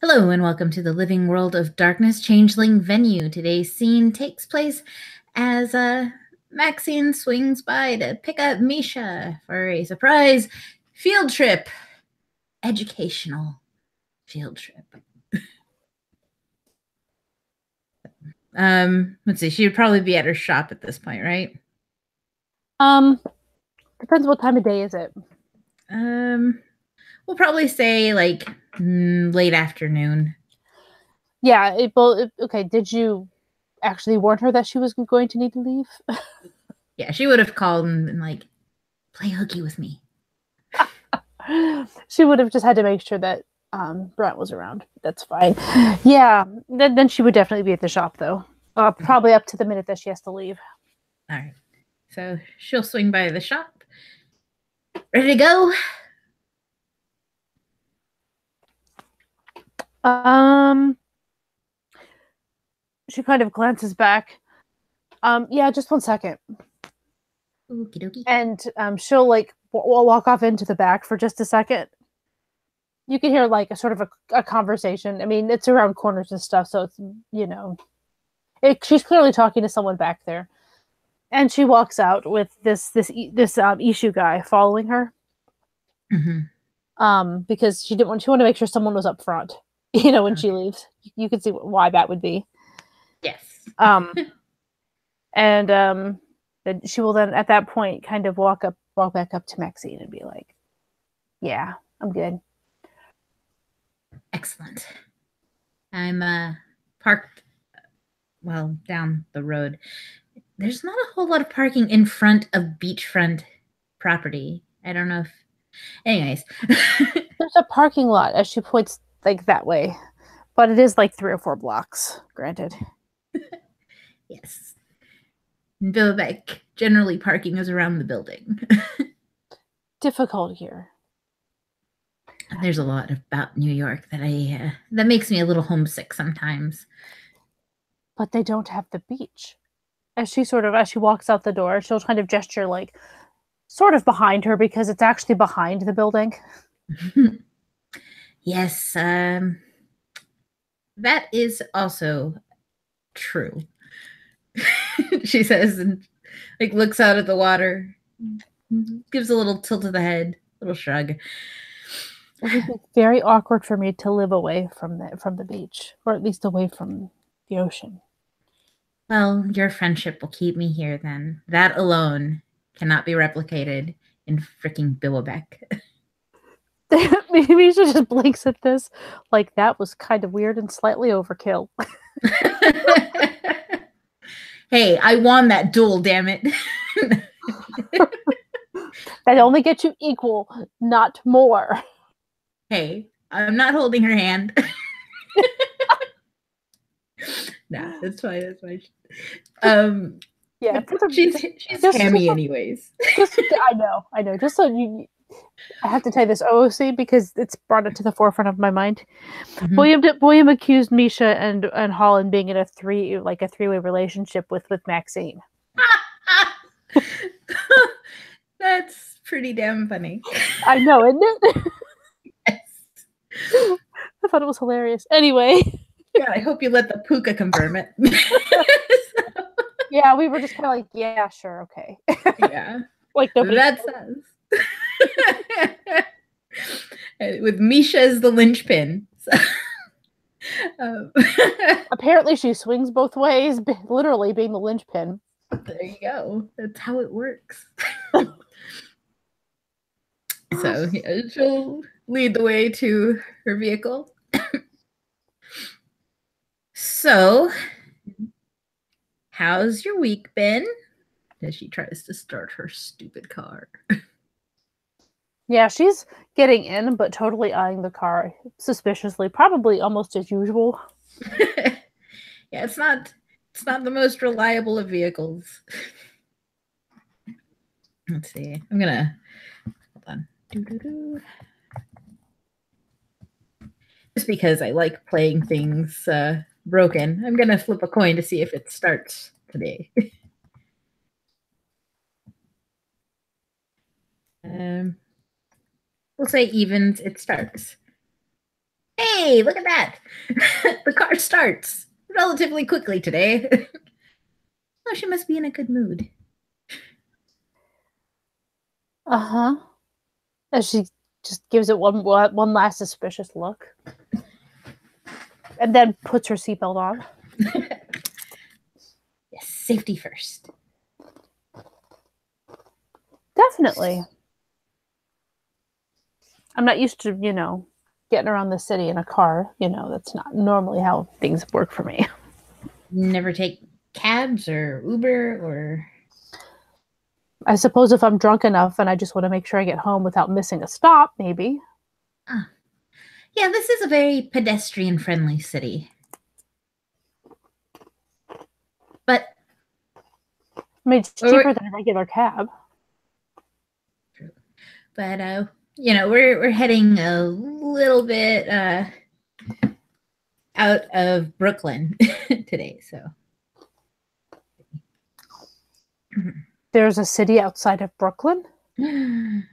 Hello and welcome to the Living World of Darkness Changeling venue. Today's scene takes place as Maxine swings by to pick up Misha for a surprise field trip. Educational field trip. Let's see, she would probably be at her shop at this point, right? Depends what time of day is it. We'll probably say like late afternoon. Yeah, okay, did you actually warn her that she was going to need to leave? Yeah, she would have called and been like, play hooky with me. She would have just had to make sure that Brent was around. That's fine. Yeah, then she would definitely be at the shop, though. Probably up to the minute that she has to leave. All right. So she'll swing by the shop. Ready to go? She kind of glances back. Yeah, just 1 second. Okie dokie. And she'll like walk off into the back for just a second. You can hear like a sort of a conversation. I mean, it's around corners and stuff, so it's she's clearly talking to someone back there. And she walks out with this Ishu guy following her. Mm-hmm. Because she wanted to make sure someone was up front. When she leaves, you can see why that would be. Yes. And then she will then at that point kind of walk back up to Maxine and be like, "Yeah, I'm good." Excellent. I'm parked down the road. There's not a whole lot of parking in front of beachfront property. I don't know if anyways. There's a parking lot as she points like that way. But it is like 3 or 4 blocks, granted. Yes. In Billbeck, generally parking is around the building. Difficult here. There's a lot about New York that makes me a little homesick sometimes. But they don't have the beach. As she walks out the door, she'll kind of gesture like sort of behind her because it's actually behind the building. Yes, that is also true. She says, and like looks out at the water, gives a little tilt of the head, little shrug. It would be very awkward for me to live away from the beach, or at least away from the ocean. Well, your friendship will keep me here then. That alone cannot be replicated in freaking Billowbeck. Maybe she just blinks at this like that was kind of weird and slightly overkill. Hey, I won that duel, damn it. That only gets you equal, not more. Hey, I'm not holding her hand. Nah, that's fine. That's fine. Yeah, she's hammy anyways. I know. Just so I have to tell you this OOC because it's brought it to the forefront of my mind. Mm-hmm. William accused Misha and Holland being in a three-way relationship with Maxine. That's pretty damn funny. I know, isn't it? Yes. I thought it was hilarious. Anyway. God, I hope you let the puka confirm it. Yeah, we were just kind of like, yeah, sure, okay. Yeah. Like nobody. That says. With Misha as the linchpin. Apparently she swings both ways, literally being the linchpin. There you go. That's how it works. So yeah, she'll lead the way to her vehicle. So, how's your week been? As she tries to start her stupid car. Yeah, she's getting in, but totally eyeing the car suspiciously, probably almost as usual. Yeah, it's not the most reliable of vehicles. Let's see. I'm gonna hold on. Just because I like playing things broken, I'm gonna flip a coin to see if it starts today. We'll say evens, it starts. Hey, look at that. The car starts relatively quickly today. Oh, she must be in a good mood. Uh-huh. As she just gives it one last suspicious look. And then puts her seatbelt on. Yes, safety first. Definitely. I'm not used to, getting around the city in a car. That's not normally how things work for me. Never take cabs or Uber or... I suppose if I'm drunk enough and I just want to make sure I get home without missing a stop, maybe. Yeah, this is a very pedestrian-friendly city. But... I mean, it's cheaper than a regular cab. But, we're heading a little bit out of Brooklyn today, so... There's a city outside of Brooklyn? Don't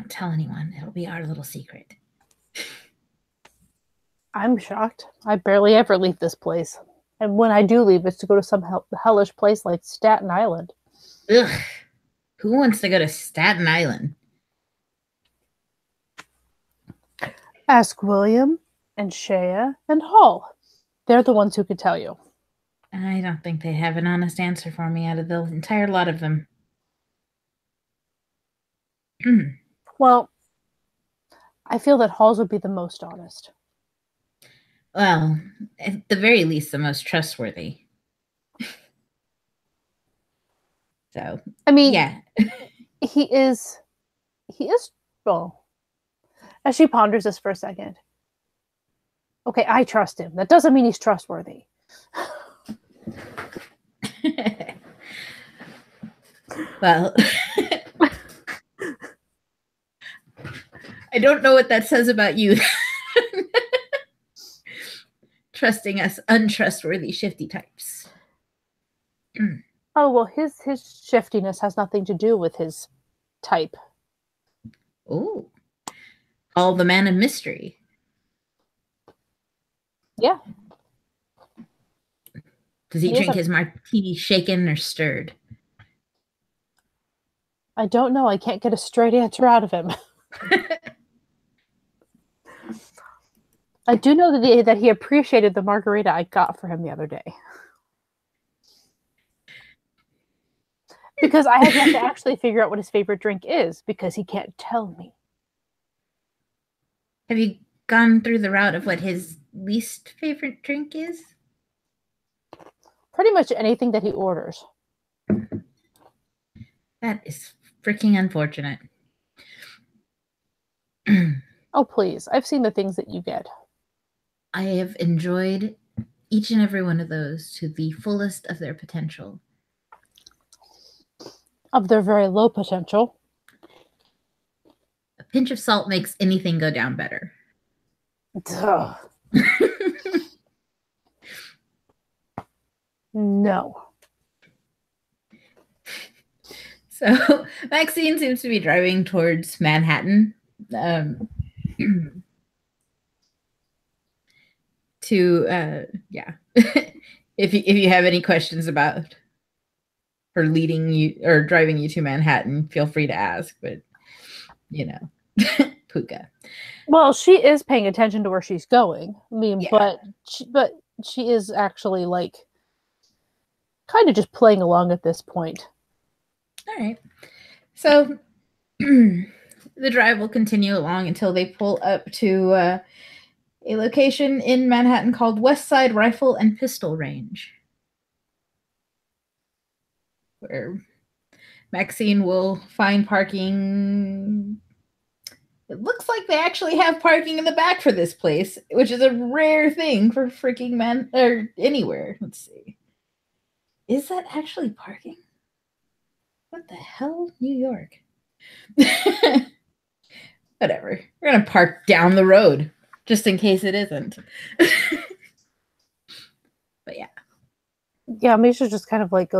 tell anyone. It'll be our little secret. I'm shocked. I barely ever leave this place. And when I do leave, it's to go to some hellish place like Staten Island. Ugh. Who wants to go to Staten Island? Ask William and Shea and Hall. They're the ones who could tell you. I don't think they have an honest answer for me out of the entire lot of them. Well, I feel that Hall's would be the most honest. Well, at the very least, the most trustworthy. So, I mean, yeah. he is, well, as she ponders this for a second. Okay, I trust him. That doesn't mean he's trustworthy. Well, I don't know what that says about you. Trusting us untrustworthy shifty types. Oh, well, his shiftiness has nothing to do with his type. Oh. All the man of mystery. Yeah. Does he drink his martini shaken or stirred? I don't know. I can't get a straight answer out of him. I do know that he appreciated the margarita I got for him the other day. Because I have yet to actually figure out what his favorite drink is, because he can't tell me. Have you gone through the route of what his least favorite drink is? Pretty much anything that he orders. That is freaking unfortunate. Oh, please. I've seen the things that you get. I have enjoyed each and every one of those to the fullest of their potential. Of their very low potential. A pinch of salt makes anything go down better. Duh. No. So Maxine seems to be driving towards Manhattan. If you have any questions about her leading you or driving you to Manhattan, feel free to ask. But Puka. Well, she is paying attention to where she's going. I mean, yeah. but she is actually like kind of just playing along at this point. All right. So the drive will continue along until they pull up to a location in Manhattan called West Side Rifle and Pistol Range, where Maxine will find parking. It looks like they actually have parking in the back for this place, which is a rare thing for freaking or anywhere. Let's see. Is that actually parking? What the hell? New York. Whatever. We're going to park down the road just in case it isn't. But yeah. Yeah, Misha's just kind of like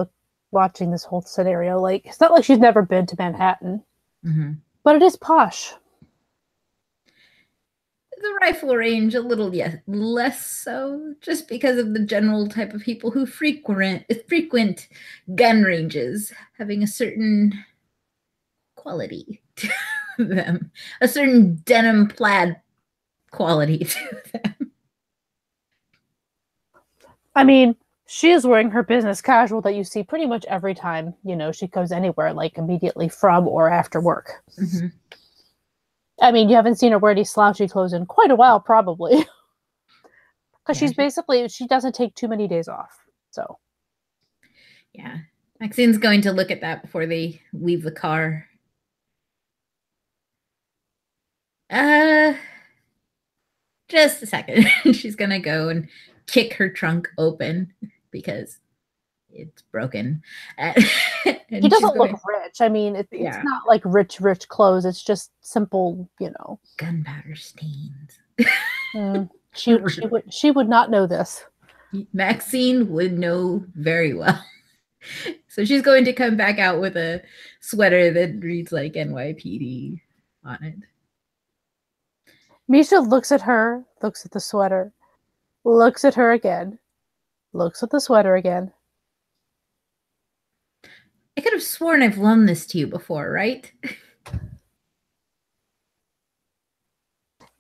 watching this whole scenario. Like, it's not like she's never been to Manhattan, but it is posh. the rifle range a little, yes, less so, just because of the general type of people who frequent gun ranges, having a certain quality to them, a certain denim plaid quality to them. I mean, she is wearing her business casual that you see pretty much every time, she goes anywhere, like immediately from or after work. Mm-hmm. I mean, you haven't seen her wear any slouchy clothes in quite a while, probably. Because she doesn't take too many days off. So. Yeah. Maxine's going to look at that before they leave the car. Just a second. She's going to go and kick her trunk open because it's broken. He doesn't look rich. I mean, it's not like rich clothes. It's just simple, gunpowder stains. She would not know this. Maxine would know very well. So she's going to come back out with a sweater that reads like NYPD on it. Misha looks at her, looks at the sweater, looks at her again, looks at the sweater again. I could have sworn I've loaned this to you before, right?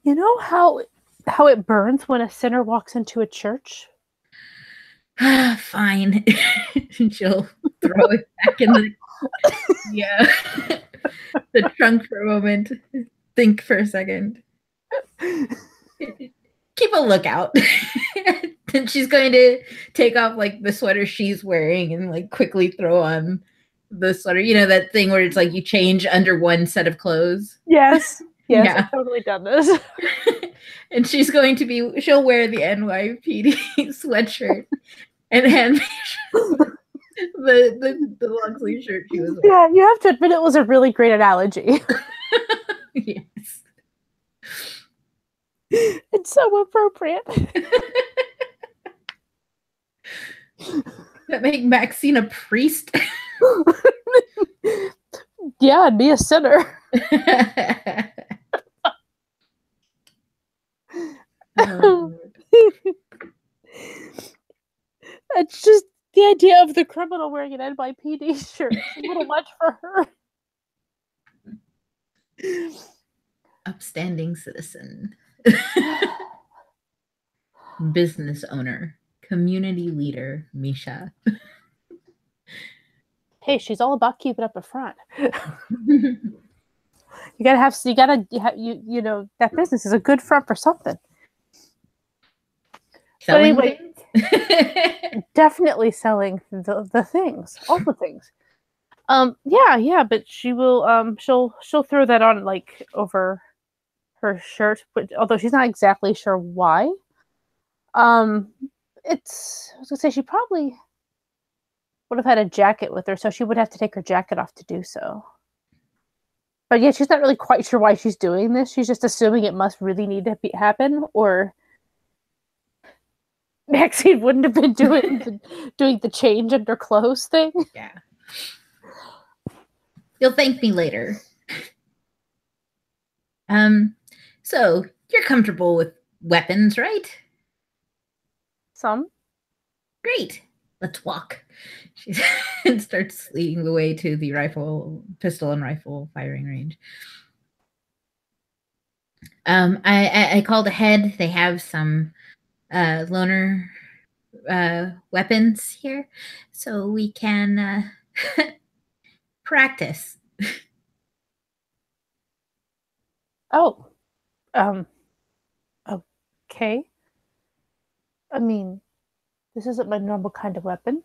You know how it burns when a sinner walks into a church? Fine. She'll throw it back in the trunk for a moment. Think for a second. Keep a lookout. Then she's going to take off like the sweater she's wearing and like quickly throw on the sweater. That thing where it's like you change under one set of clothes. Yes. Yeah. I've totally done this. And she'll wear the NYPD sweatshirt and hand me the long sleeve shirt she was wearing. Yeah, you have to admit it was a really great analogy. Yes. It's so appropriate. That make Maxine a priest? Yeah, and me a sinner. It's just the idea of the criminal wearing an NYPD shirt. It's a little much for her. Upstanding citizen. Business owner. Community leader, Misha. Hey, she's all about keeping up a front. That business is a good front for something. But anyway, definitely selling the things, all the things. Yeah, but she will she'll throw that on like over her shirt, but although she's not exactly sure why. I was gonna say she probably would have had a jacket with her, so she would have to take her jacket off to do so. But yeah, she's not really quite sure why she's doing this. She's just assuming it must really need to happen, or Maxine wouldn't have been doing the change under clothes thing. Yeah. You'll thank me later. So you're comfortable with weapons, right? Some. Great. Let's walk. She starts leading the way to the pistol and rifle firing range. I called ahead. They have some loaner weapons here, so we can practice. Oh, okay. I mean, this isn't my normal kind of weapon.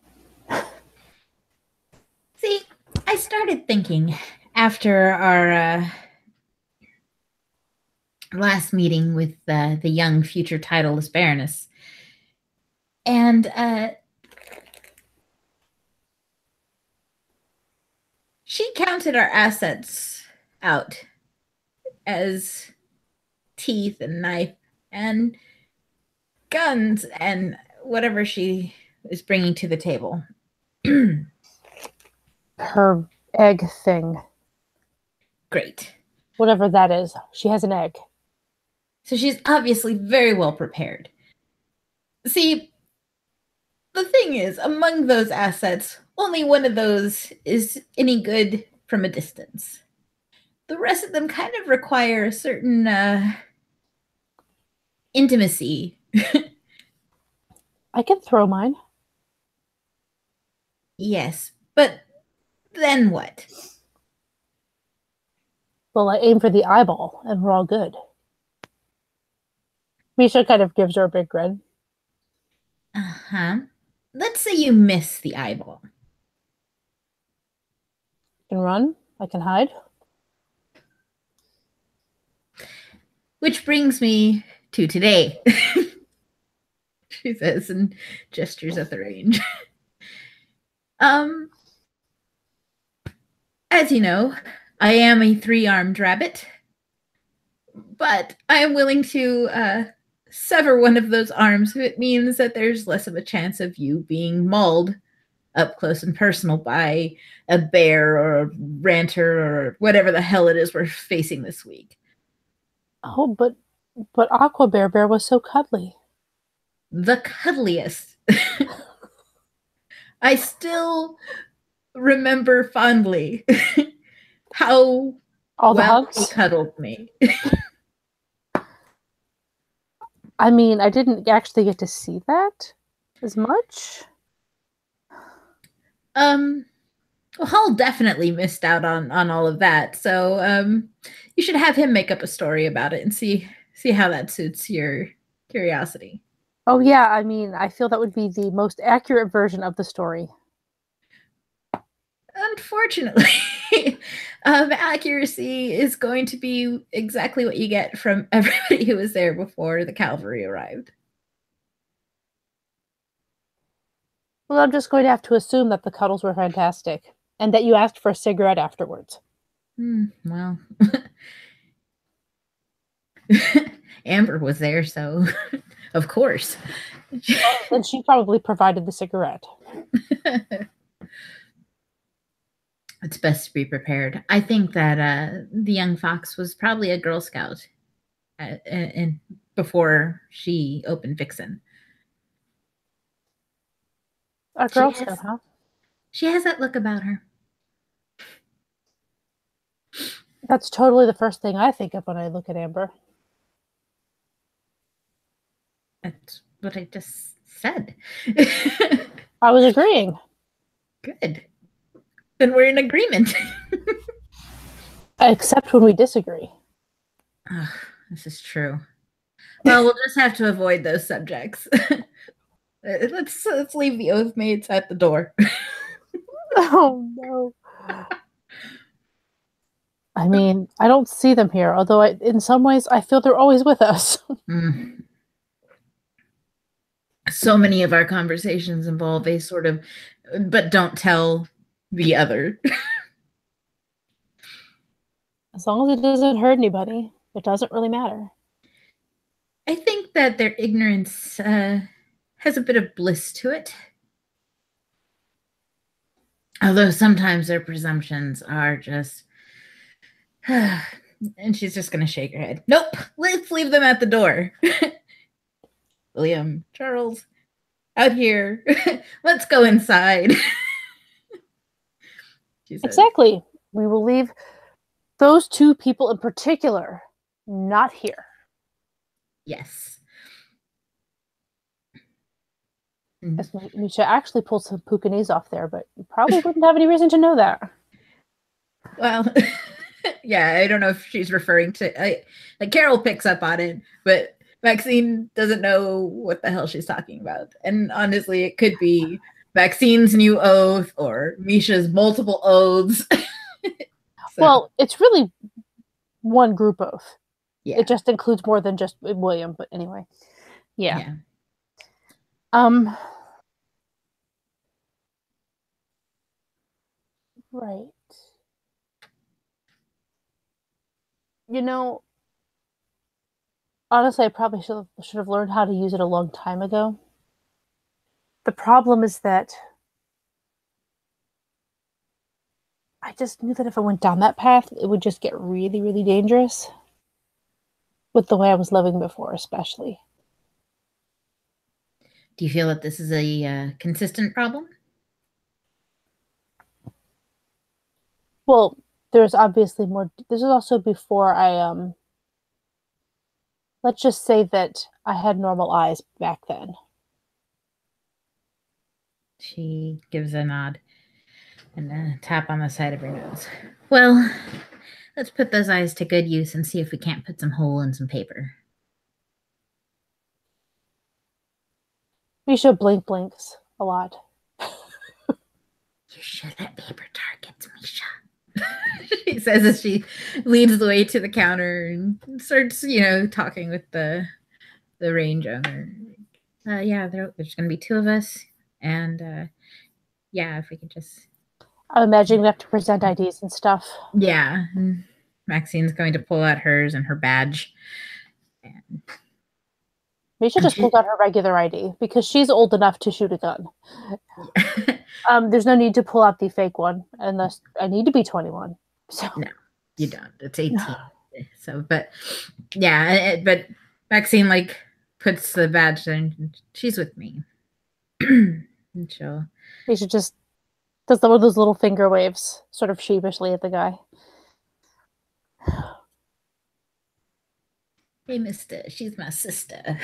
See, I started thinking after our last meeting with the young future titleless Baroness, and she counted our assets out as teeth and knife and guns and whatever she is bringing to the table. Her egg thing. Great. Whatever that is. She has an egg. So she's obviously very well prepared. See, the thing is, among those assets, only one of those is any good from a distance. The rest of them kind of require a certain intimacy. I can throw mine. Yes, but then what? Well, I aim for the eyeball, and we're all good. Misha kind of gives her a big grin. Uh-huh. Let's say you miss the eyeball. I can run. I can hide. Which brings me to today, she says and gestures at the range. um, as you know, I am a 3-armed rabbit, but I am willing to sever one of those arms if it means that there's less of a chance of you being mauled up close and personal by a bear or a ranter or whatever the hell it is we're facing this week. Oh, but Aqua Bear was so cuddly. The cuddliest. I still remember fondly how all the well hugs he cuddled me. I mean, I didn't actually get to see that as much. Hall definitely missed out on all of that. So you should have him make up a story about it and see how that suits your curiosity. Oh yeah, I mean, I feel that would be the most accurate version of the story. Unfortunately, accuracy is going to be exactly what you get from everybody who was there before the cavalry arrived. Well, I'm just going to have to assume that the cuddles were fantastic and that you asked for a cigarette afterwards. Well, Amber was there, so of course. And she probably provided the cigarette. It's best to be prepared. I think that the young fox was probably a Girl Scout and before she opened Vixen. A Girl Scout, huh? She has that look about her. That's totally the first thing I think of when I look at Amber. That's what I just said. I was agreeing. Good. Then we're in agreement. Except when we disagree. Oh, this is true. Well, we'll just have to avoid those subjects. Let's leave the oath mates at the door. Oh no. I mean, I don't see them here, although in some ways I feel they're always with us. So many of our conversations involve a sort of, but don't tell the other. As long as it doesn't hurt anybody, it doesn't really matter. I think that their ignorance has a bit of bliss to it. Although sometimes their presumptions are just... And she's just going to shake her head. Nope, let's leave them at the door. William, Charles, out here. Let's go inside. Exactly. We will leave those two people in particular not here. Yes. As Misha actually pulled some Pucanese off there, but you probably wouldn't have any reason to know that. Well, yeah, I don't know if she's referring to... like Carol picks up on it, but Maxine doesn't know what the hell she's talking about. And honestly, it could be Maxine's new oath or Misha's multiple oaths. So. Well, it's really one group oath. Yeah. It just includes more than just William, but anyway. Yeah. Right. You know, honestly, I probably should have learned how to use it a long time ago. The problem is that I just knew that if I went down that path, it would just get really, really dangerous. with the way I was living before, especially. Do you feel that this is a consistent problem? Well, there's obviously more. This is also before let's just say that I had normal eyes back then. She gives a nod and a tap on the side of her nose. Well, let's put those eyes to good use and see if we can't put some hole in some paper. Misha blinks a lot. You're sure that paper targets Misha? She says as she leads the way to the counter and starts, talking with the range owner. Yeah, there's going to be two of us. And yeah, if we could just. I'm imagining we have to present IDs and stuff. Yeah. And Maxine's going to pull out hers and her badge. And Misha just pulled out her regular ID because she's old enough to shoot a gun. There's no need to pull out the fake one unless I need to be 21. So no, you don't. It's 18. So, but yeah, but Maxine puts the badge in. She's with me. And she'll. Misha just does one of those little finger waves, sort of sheepishly at the guy. Hey, mister, she's my sister.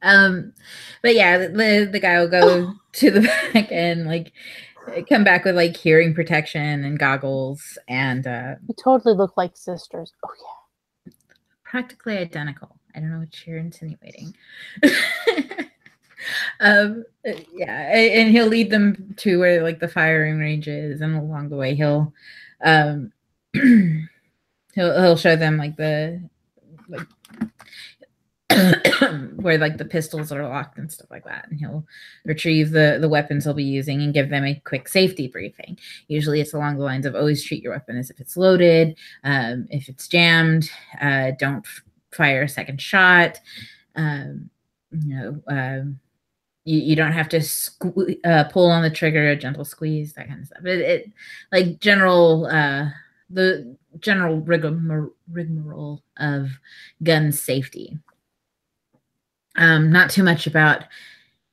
But yeah, the guy will go to the back and come back with hearing protection and goggles and you totally look like sisters. Oh yeah. Practically identical. I don't know what you're insinuating. Yeah, and he'll lead them to where the firing range is, and along the way he'll he'll show them the where the pistols are locked and stuff like that, and he'll retrieve the weapons he'll be using and give them a quick safety briefing. Usually it's along the lines of always treat your weapon as if it's loaded. If it's jammed, don't fire a second shot. You don't have to pull on the trigger, a gentle squeeze, that kind of stuff. It general the general rigmarole of gun safety. Not too much about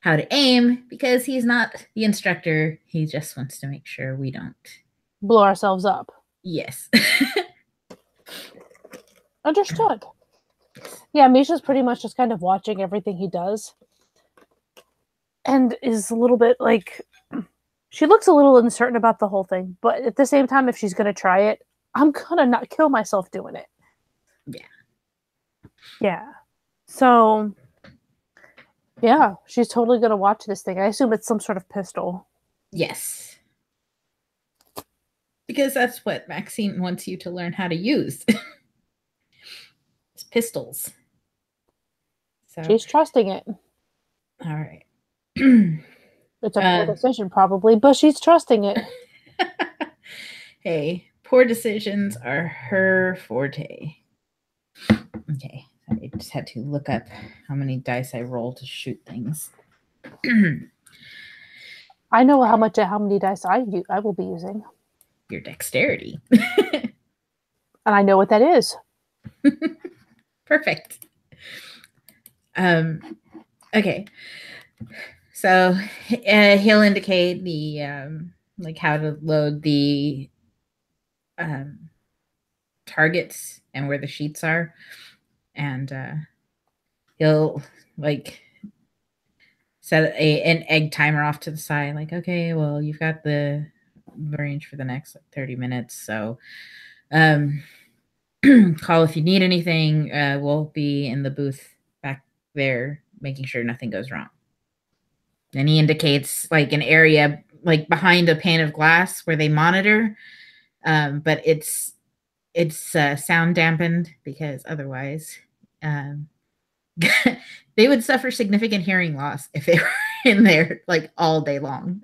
how to aim because he's not the instructor. He just wants to make sure we don't blow ourselves up. Yes. Understood. Yeah, Misha's pretty much just kind of watching everything he does. And is a little bit she looks a little uncertain about the whole thing, but at the same time, if she's going to try it, I'm going to not kill myself doing it. Yeah. Yeah. So, yeah, she's totally going to watch this thing. I assume it's some sort of pistol. Yes. Because that's what Maxine wants you to learn how to use. It's pistols. So she's trusting it. All right. It's a poor decision, probably, but she's trusting it. Hey, poor decisions are her forte. Okay, I just had to look up how many dice I roll to shoot things. I know how many dice I will be using. Your dexterity. And I know what that is. Perfect. Okay. So he'll indicate the how to load the targets and where the sheets are, and he'll set an egg timer off to the side. Okay, well, you've got the range for the next 30 minutes, so call if you need anything. We'll be in the booth back there making sure nothing goes wrong. And he indicates an area behind a pane of glass where they monitor, but it's sound dampened because otherwise they would suffer significant hearing loss if they were in there all day long.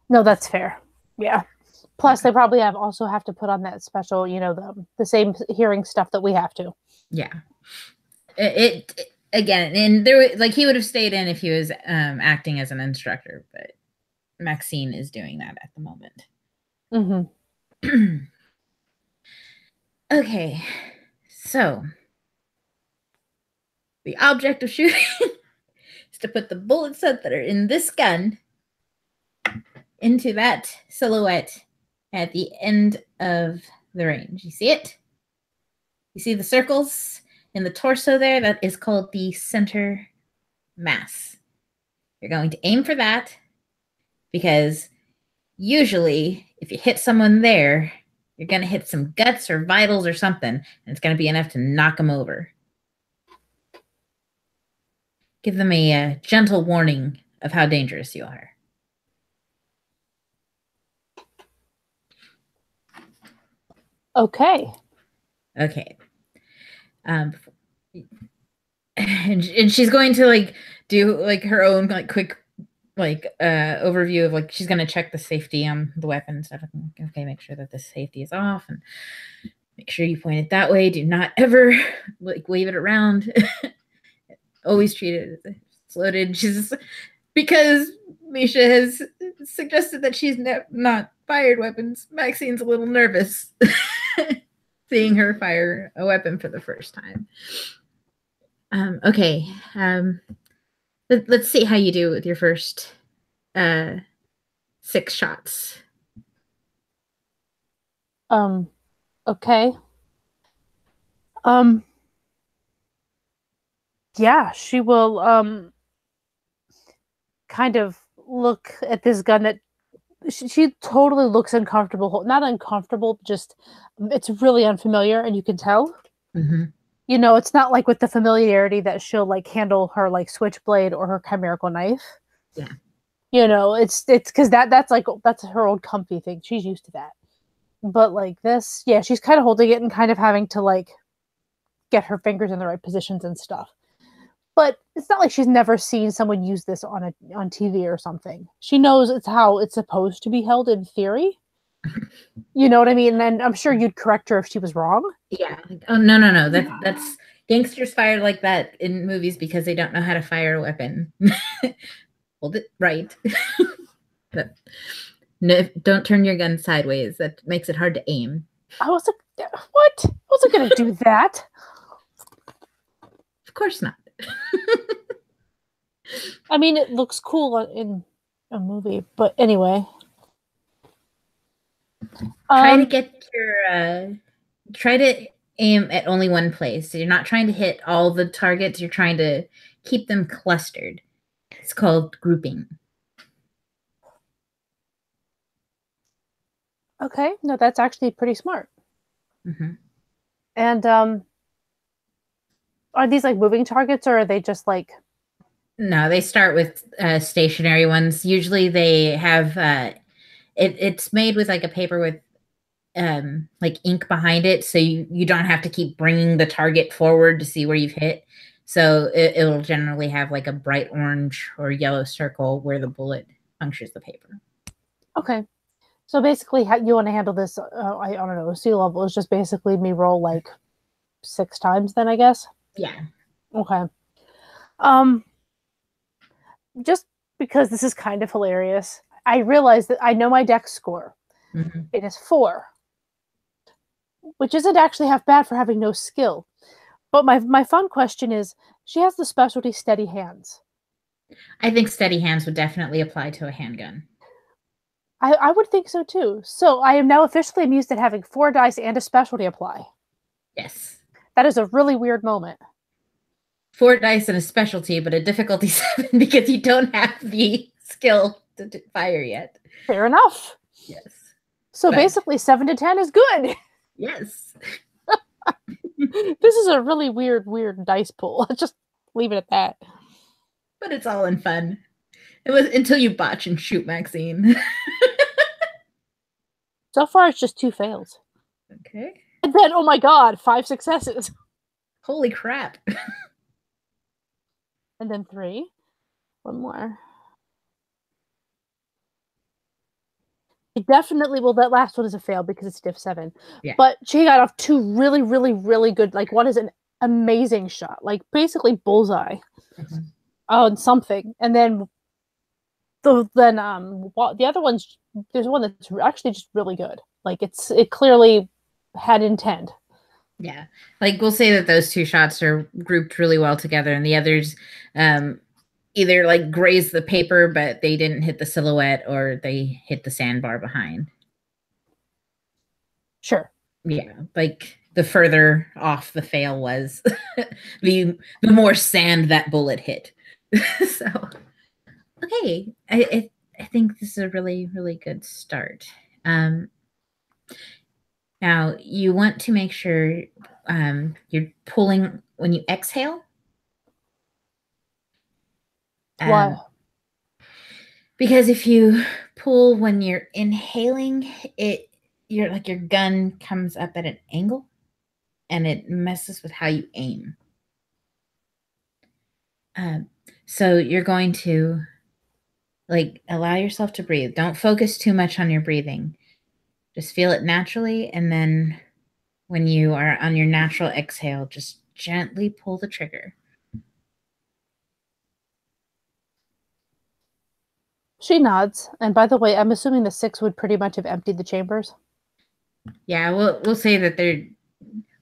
No, that's fair. Yeah. Plus, they probably also have to put on that special, the same hearing stuff that we have to. Yeah. It again, and there he would have stayed in if he was acting as an instructor, but Maxine is doing that at the moment. Mm-hmm. Okay, So, the object of shooting is to put the bullets that are in this gun into that silhouette at the end of the range. You see it? You see the circles in the torso there? That is called the center mass. You're going to aim for that because usually if you hit someone there, you're going to hit some guts or vitals or something, and it's going to be enough to knock them over. Give them a gentle warning of how dangerous you are. Okay. Okay. And she's going to like do like her own like quick like overview of like she's gonna check the safety on the weapon and stuff. Okay, make sure that the safety is off and make sure you point it that way. Do not ever like wave it around. Always treat it as it's loaded. She's because Misha has suggested that she's not fired weapons. Maxine's a little nervous seeing her fire a weapon for the first time. Okay. Let's see how you do with your first 6 shots. Okay. Yeah, she will kind of look at this gun that she totally looks uncomfortable. Not uncomfortable, just it's really unfamiliar, and you can tell. Mm-hmm. You know, it's not like with the familiarity that she'll like handle her like switchblade or her chimerical knife. Yeah. You know, it's because that's her old comfy thing. She's used to that. But like this, yeah, she's kind of holding it and kind of having to like get her fingers in the right positions and stuff. But it's not like she's never seen someone use this on TV or something. She knows it's how it's supposed to be held in theory. You know what I mean? And I'm sure you'd correct her if she was wrong. Yeah. Oh no. That's gangsters fire like that in movies because they don't know how to fire a weapon. Hold it right. But no, don't turn your gun sideways. That makes it hard to aim. I was like, what? I wasn't gonna do that. Of course not. I mean, it looks cool in a movie, but anyway. Try to get your try to aim at only one place. So you're not trying to hit all the targets. You're trying to keep them clustered. It's called grouping. Okay, no, that's actually pretty smart. Mm-hmm. And are these like moving targets, or are they just like? No, they start with stationary ones. Usually, they have it's made with like a paper with like ink behind it, so you don't have to keep bringing the target forward to see where you've hit. So it'll generally have like a bright orange or yellow circle where the bullet punctures the paper. Okay. So basically, how you want to handle this, I don't know, sea level is just basically me roll like 6 times then, I guess? Yeah. Okay. Just because this is kind of hilarious, I realize that I know my dex score. Mm-hmm. It is 4, which isn't actually half bad for having no skill. But my fun question is, she has the specialty steady hands. I think steady hands would definitely apply to a handgun. I would think so too. So I am now officially amused at having 4 dice and a specialty apply. Yes. That is a really weird moment. 4 dice and a specialty, but a difficulty 7 because you don't have the skill to fire yet. Fair enough. Yes. So basically 7 to 10 is good. Yes. This is a really weird dice pool. Just leave it at that. But it's all in fun. It was until you botch and shoot Maxine. So far, it's just 2 fails. Okay. And then, oh my god, 5 successes. Holy crap. And then 3. 1 more. It definitely, well, that last one is a fail because it's diff 7. Yeah. But she got off 2 really good, like one is an amazing shot, like basically bullseye on something. And then the other one's, there's one that's actually just really good. Like it clearly had intent. Yeah. Like we'll say that those two shots are grouped really well together and the others either like graze the paper, but they didn't hit the silhouette or they hit the sandbar behind. Sure. Yeah. Like the further off the fail was, the more sand that bullet hit. So, okay. I think this is a really, really good start. Now, you want to make sure you're pulling when you exhale. Why? Because if you pull when you're inhaling, your gun comes up at an angle and it messes with how you aim. So you're going to like allow yourself to breathe. Don't focus too much on your breathing. Just feel it naturally, and then when you are on your natural exhale, just gently pull the trigger. She nods. And by the way, I'm assuming the 6 would pretty much have emptied the chambers. Yeah, we'll say that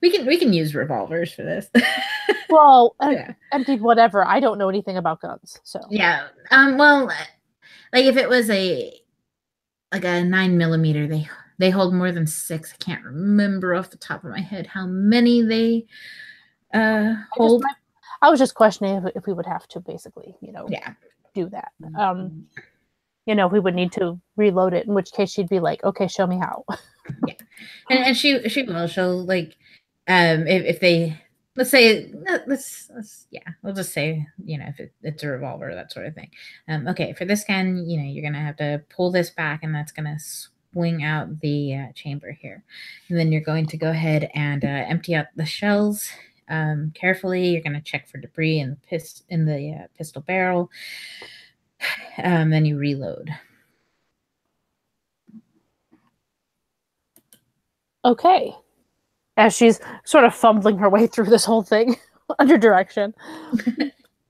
we can use revolvers for this. Well, Yeah. emptied whatever. I don't know anything about guns, so Yeah. Well, like if it was a 9mm, they hold more than 6. I can't remember off the top of my head how many they hold. I was just questioning if we would have to basically, Yeah. do that. We would need to reload it, in which case she'd be like, okay, show me how. Yeah. And she will. She'll like if they let's say we'll just say if it's a revolver, that sort of thing. Okay, for this gun, you're gonna have to pull this back, and that's gonna swing out the chamber here, and then you're going to go ahead and empty out the shells carefully. You're gonna check for debris in the pistol barrel. Then you reload. Okay. As she's sort of fumbling her way through this whole thing under direction.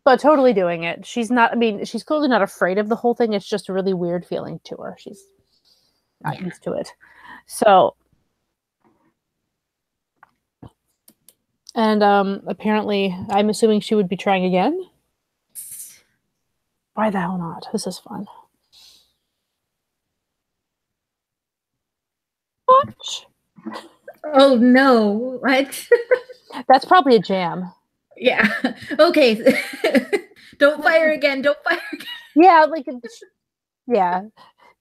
But totally doing it. She's clearly not afraid of the whole thing. It's just a really weird feeling to her. She's not used to it. So, and apparently, I'm assuming she would be trying again. Why the hell not? This is fun. What? Oh no! What? That's probably a jam. Yeah. Okay. Don't fire again. Don't fire again. Yeah,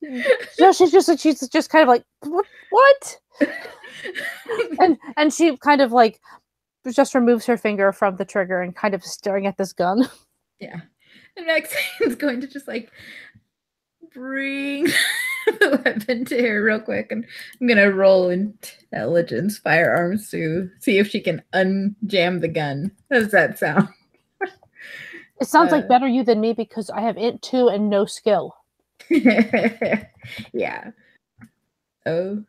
yeah. So she's just kind of like, what? and she kind of like just removes her finger from the trigger and kind of staring at this gun. Yeah. And Maxine's going to just like bring the weapon to her real quick, and I'm gonna roll intelligence firearms to see if she can unjam the gun. How does that sound? It sounds like better you than me because I have int 2 and no skill. Yeah. Oh.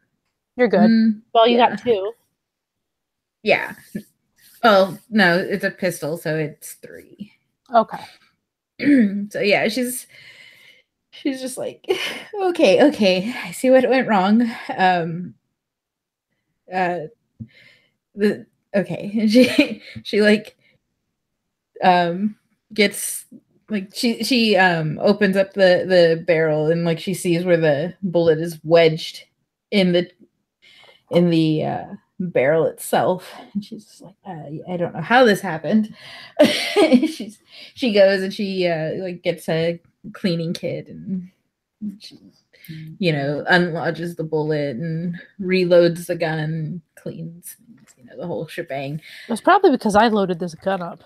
You're good. Well, you got 2. Yeah. Oh, no, it's a pistol, so it's 3. Okay. So yeah, she's just like, okay, I see what went wrong. She like gets like she opens up the barrel, and like she sees where the bullet is wedged in the barrel itself, and she's just like, I don't know how this happened. She goes and she like gets a cleaning kit, and she unlodges the bullet and reloads the gun, cleans the whole shebang. It's probably because I loaded this gun up.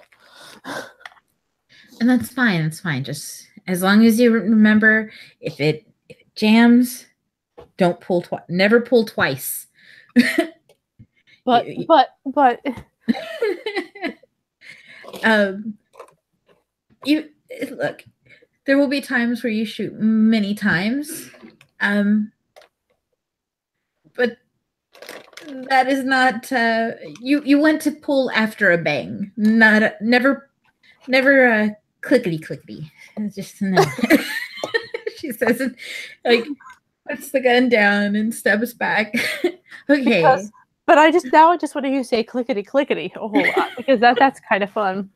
And that's fine. It's fine. Just as long as you remember, if it jams, don't pull twice. Never pull twice. But you look. There will be times where you shoot many times, but that is not. You want to pull after a bang, never clickety clickety. It's just no. She says it like puts the gun down and steps back. Okay. But I just want to hear you say clickety clickety a whole lot because that's kind of fun.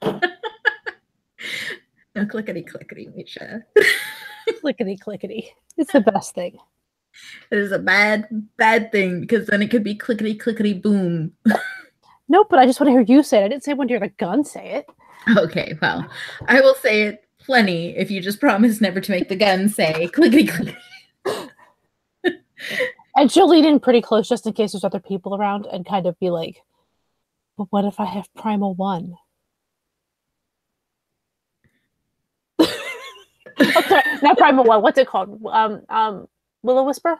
No clickety clickety, Misha. Clickety clickety. It's the best thing. It is a bad thing because then it could be clickety clickety boom. No, but I just want to hear you say it. I didn't say I want to hear the gun say it. Okay, well, I will say it plenty if you just promise never to make the gun say clickety clickety. And she'll lean in pretty close just in case there's other people around and kind of be like, but what if I have Primal 1? Okay, not Primal 1. What's it called? Will-O-Wisper?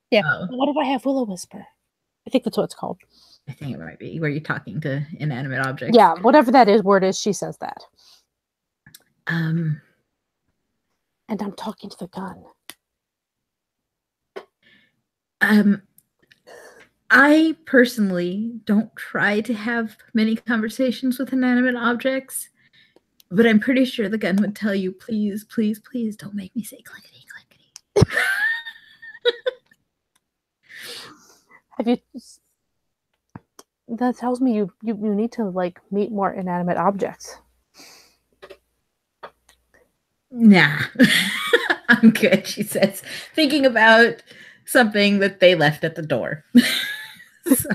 Yeah. Oh. What if I have Will-O-Wisper? I think that's what it's called. I think it might be where you're talking to inanimate objects. Yeah, whatever that is, word is, she says that. And I'm talking to the gun. I personally don't try to have many conversations with inanimate objects, but I'm pretty sure the gun would tell you, please, please, please don't make me say clickety clickety. Have you? That tells me you need to like meet more inanimate objects. Nah, I'm good, she says, thinking about something that they left at the door. So,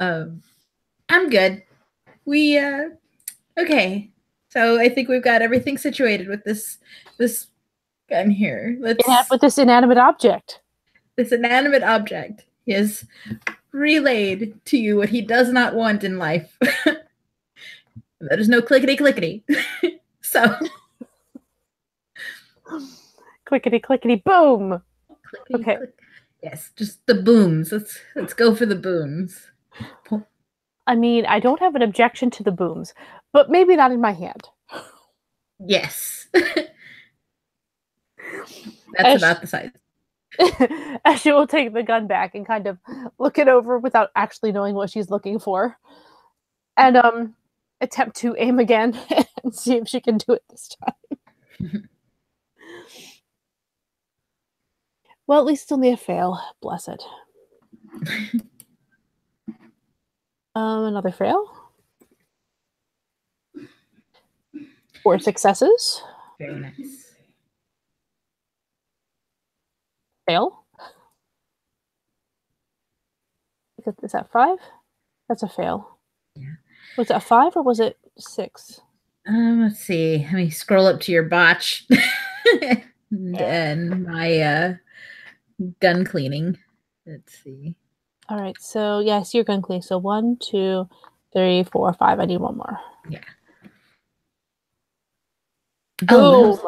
I'm good. We okay. So I think we've got everything situated with this gun here. With this inanimate object. This inanimate object is relayed to you what he does not want in life. There is no clickety clickety. So clickety clickety boom. Clickety, okay. Click. Yes, just the booms. Let's go for the booms. I mean, I don't have an objection to the booms, but maybe not in my hand. Yes. That's about the size. As she will take the gun back and kind of look it over without actually knowing what she's looking for. And attempt to aim again and see if she can do it this time. Well, at least it's only a fail. Bless it. Another fail. 4 successes. Very nice. Fail. Is that 5? That's a fail. Yeah. Was it a 5 or was it 6? Let's see. Let me scroll up to your botch and my gun cleaning. Let's see. All right. So yes, your gun cleaning. So 1, 2, 3, 4, 5. I need one more. Yeah. Boom.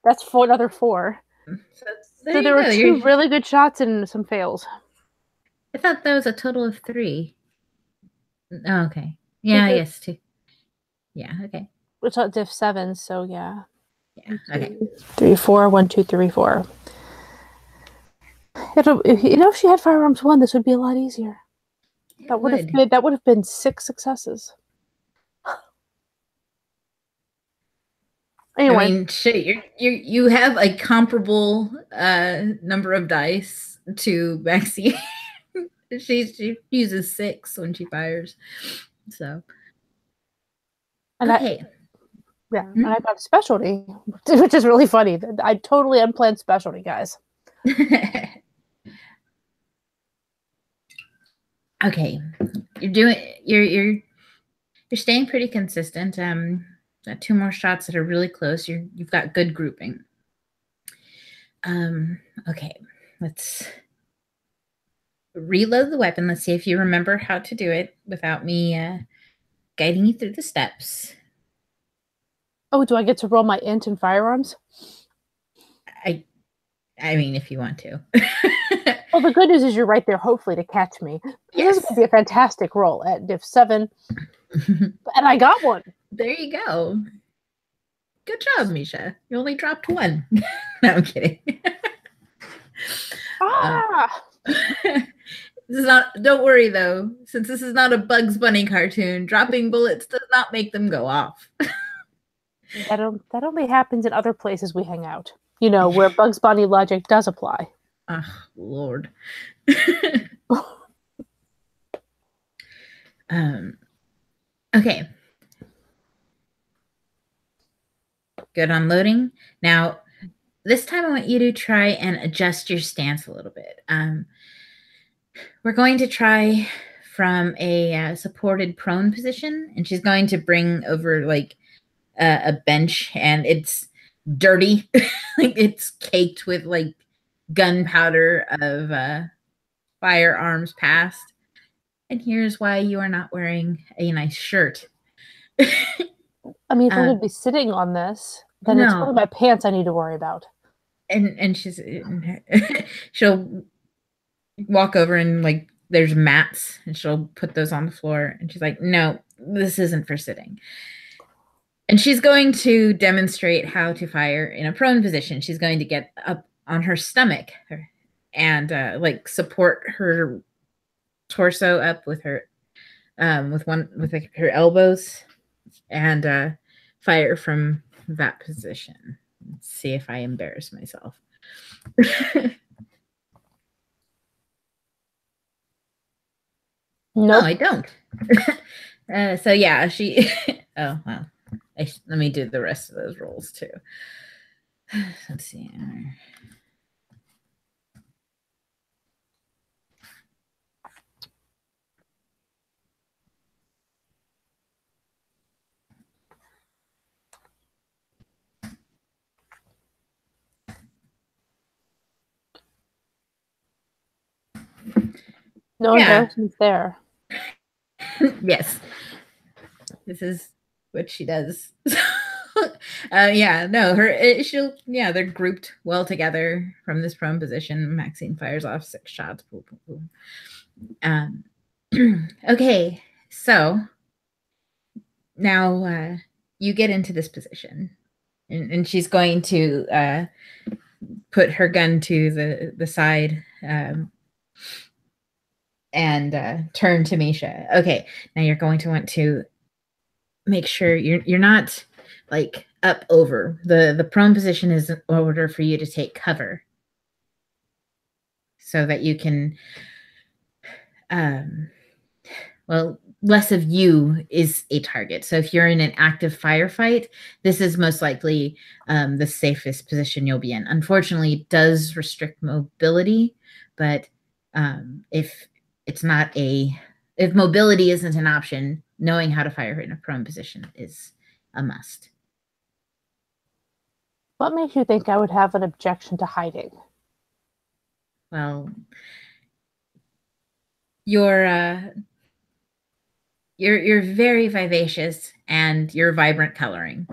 That's another 4. So there were 2 really good shots and some fails. I thought that was a total of 3. Oh, okay. Yeah, I guess 2. Yeah, okay. It's at diff 7, so yeah. Yeah, okay. 3, 4. 1, 2, 3, 4. If she had firearms 1, this would be a lot easier. That would have been 6 successes. Anyway, I mean, shit, you have a comparable number of dice to Maxie. she uses 6 when she fires. So, okay. And I got a specialty, which is really funny. I totally unplanned specialty, guys. Okay, you're staying pretty consistent. Got 2 more shots that are really close. You've got good grouping. Okay, let's reload the weapon. Let's see if you remember how to do it without me guiding you through the steps. Oh, do I get to roll my int and firearms? I mean, if you want to. Well, the good news is you're right there, hopefully, to catch me. Yes. This is going to be a fantastic roll at diff 7. And I got one. There you go. Good job, Misha. You only dropped 1. No, I'm kidding. This is not. Don't worry though, since this is not a Bugs Bunny cartoon, dropping bullets does not make them go off. That only happens in other places we hang out. You know, where Bugs Bunny logic does apply. Oh, Lord. Okay. Good on loading. Now, this time I want you to try and adjust your stance a little bit. We're going to try from a supported prone position, and she's going to bring over like a bench, and it's dirty. Like it's caked with like gunpowder of firearms past. And here's why you are not wearing a nice shirt. I mean, if I'm going to be sitting on this, then it's one of my pants I need to worry about. And she'll walk over and like there's mats, and she'll put those on the floor, and she's like, no, this isn't for sitting. And she's going to demonstrate how to fire in a prone position. She's going to get up on her stomach and like support her torso up with her with her elbows and fire from that position. Let's see if I embarrass myself. No, I don't. So yeah, she. Oh well, let me do the rest of those rolls too. Let's see. No embarrassment there. Yes. This is what she does. Yeah, no, they're grouped well together from this prone position. Maxine fires off 6 shots. Boom, boom, boom. Okay, so now you get into this position, and she's going to put her gun to the side and turn to Misha. Okay, now you're going to want to make sure you're not like up over. The prone position is in order for you to take cover so that you can well, less of you is a target. So if you're in an active firefight, this is most likely the safest position you'll be in. Unfortunately, it does restrict mobility, but if mobility isn't an option, knowing how to fire in a prone position is a must. What makes you think I would have an objection to hiding? Well, you're very vivacious, and you're vibrant coloring.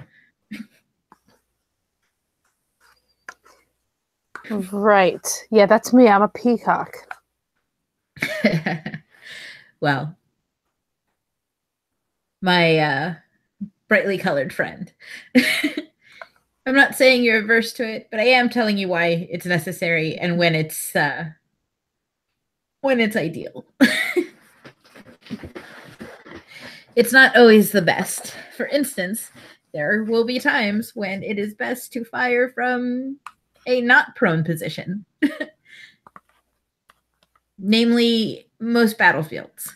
Right. Yeah, that's me. I'm a peacock. Well, my brightly colored friend. I'm not saying you're averse to it, but I am telling you why it's necessary and when it's ideal. It's not always the best. For instance, there will be times when it is best to fire from a not prone position. Namely, most battlefields.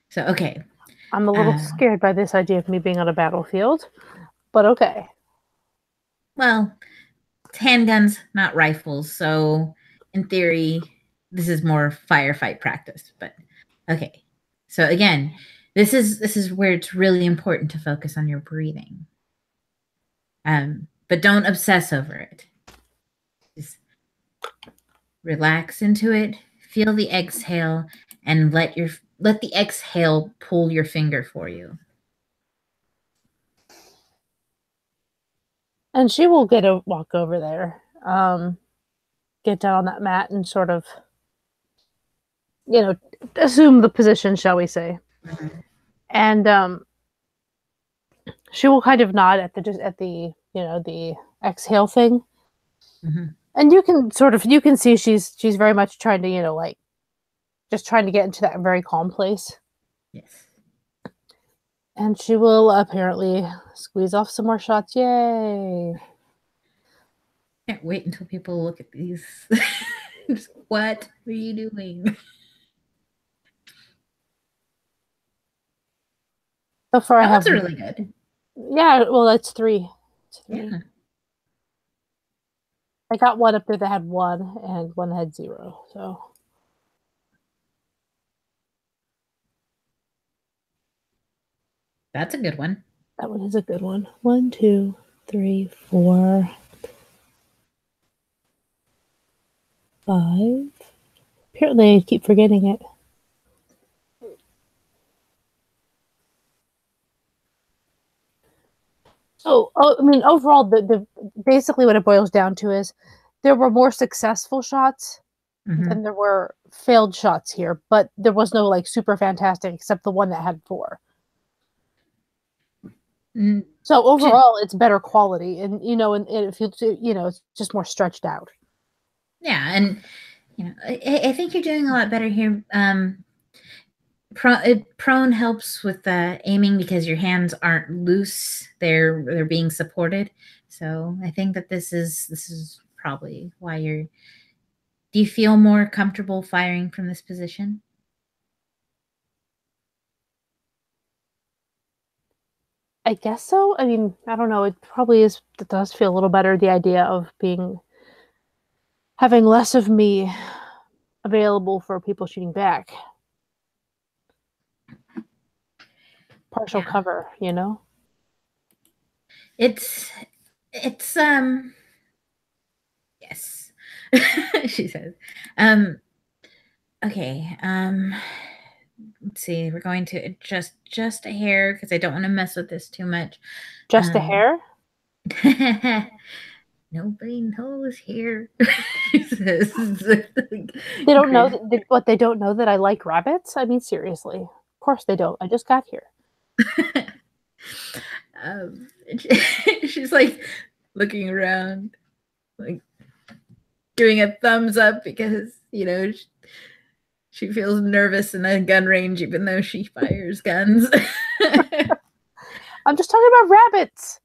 So, okay. I'm a little scared by this idea of me being on a battlefield, but okay. Well, it's handguns, not rifles. So, in theory, this is more firefight practice. But okay. So again, this is where it's really important to focus on your breathing. But don't obsess over it. Just relax into it. Feel the exhale, and let the exhale pull your finger for you. And she will walk over there, get down on that mat, and sort of, assume the position, shall we say? Mm-hmm. And she will kind of nod at the the exhale thing, mm-hmm. And you can see she's very much trying to just trying to get into that very calm place. Yes. And she will apparently squeeze off some more shots. Yay! Can't wait until people look at these. What are you doing? So far, I That's have. really good. Yeah, well, that's 3. It's 3. Yeah. I got one up there that had 1 and one that had 0. So That's a good one. that one is a good one. 1, 2, 3, 4, 5. Apparently, I keep forgetting it. So, I mean, overall, the basically what it boils down to is there were more successful shots Mm-hmm. than there were failed shots here, but there was no like super fantastic except the one that had 4. Mm, So overall, it's better quality, and and it feels it's just more stretched out. yeah, and I think you're doing a lot better here. Prone helps with aiming because your hands aren't loose; they're being supported. So I think that this is probably why you're. Do you feel more comfortable firing from this position? I guess so. I mean, I don't know. It probably is. It does feel a little better. The idea of having less of me available for people shooting back. Partial Yeah. cover, It's yes. She says. Okay. Let's see. We're going to adjust just a hair because I don't want to mess with this too much. Just a hair? Nobody knows here. She says. They don't know what they don't know that I like rabbits? I mean, seriously. Of course they don't. I just got here. um, she's like looking around, like doing a thumbs up because she feels nervous in a gun range, even though she fires guns. I'm just talking about rabbits.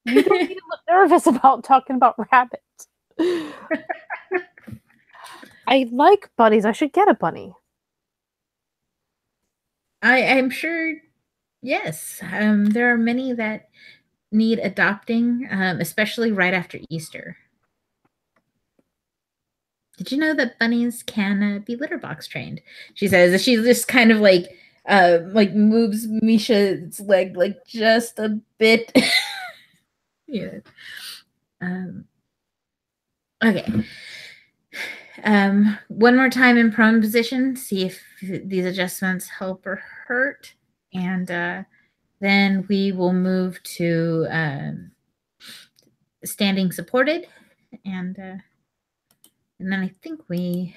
You don't need to look nervous about talking about rabbits. I like bunnies. I should get a bunny. I'm sure, yes. There are many that need adopting, especially right after Easter. Did you know that bunnies can be litter box trained? She says she just kind of like moves Misha's leg like just a bit. Yeah. Okay. One more time in prone position. See if these adjustments help or hurt, and then we will move to standing supported, and then I think we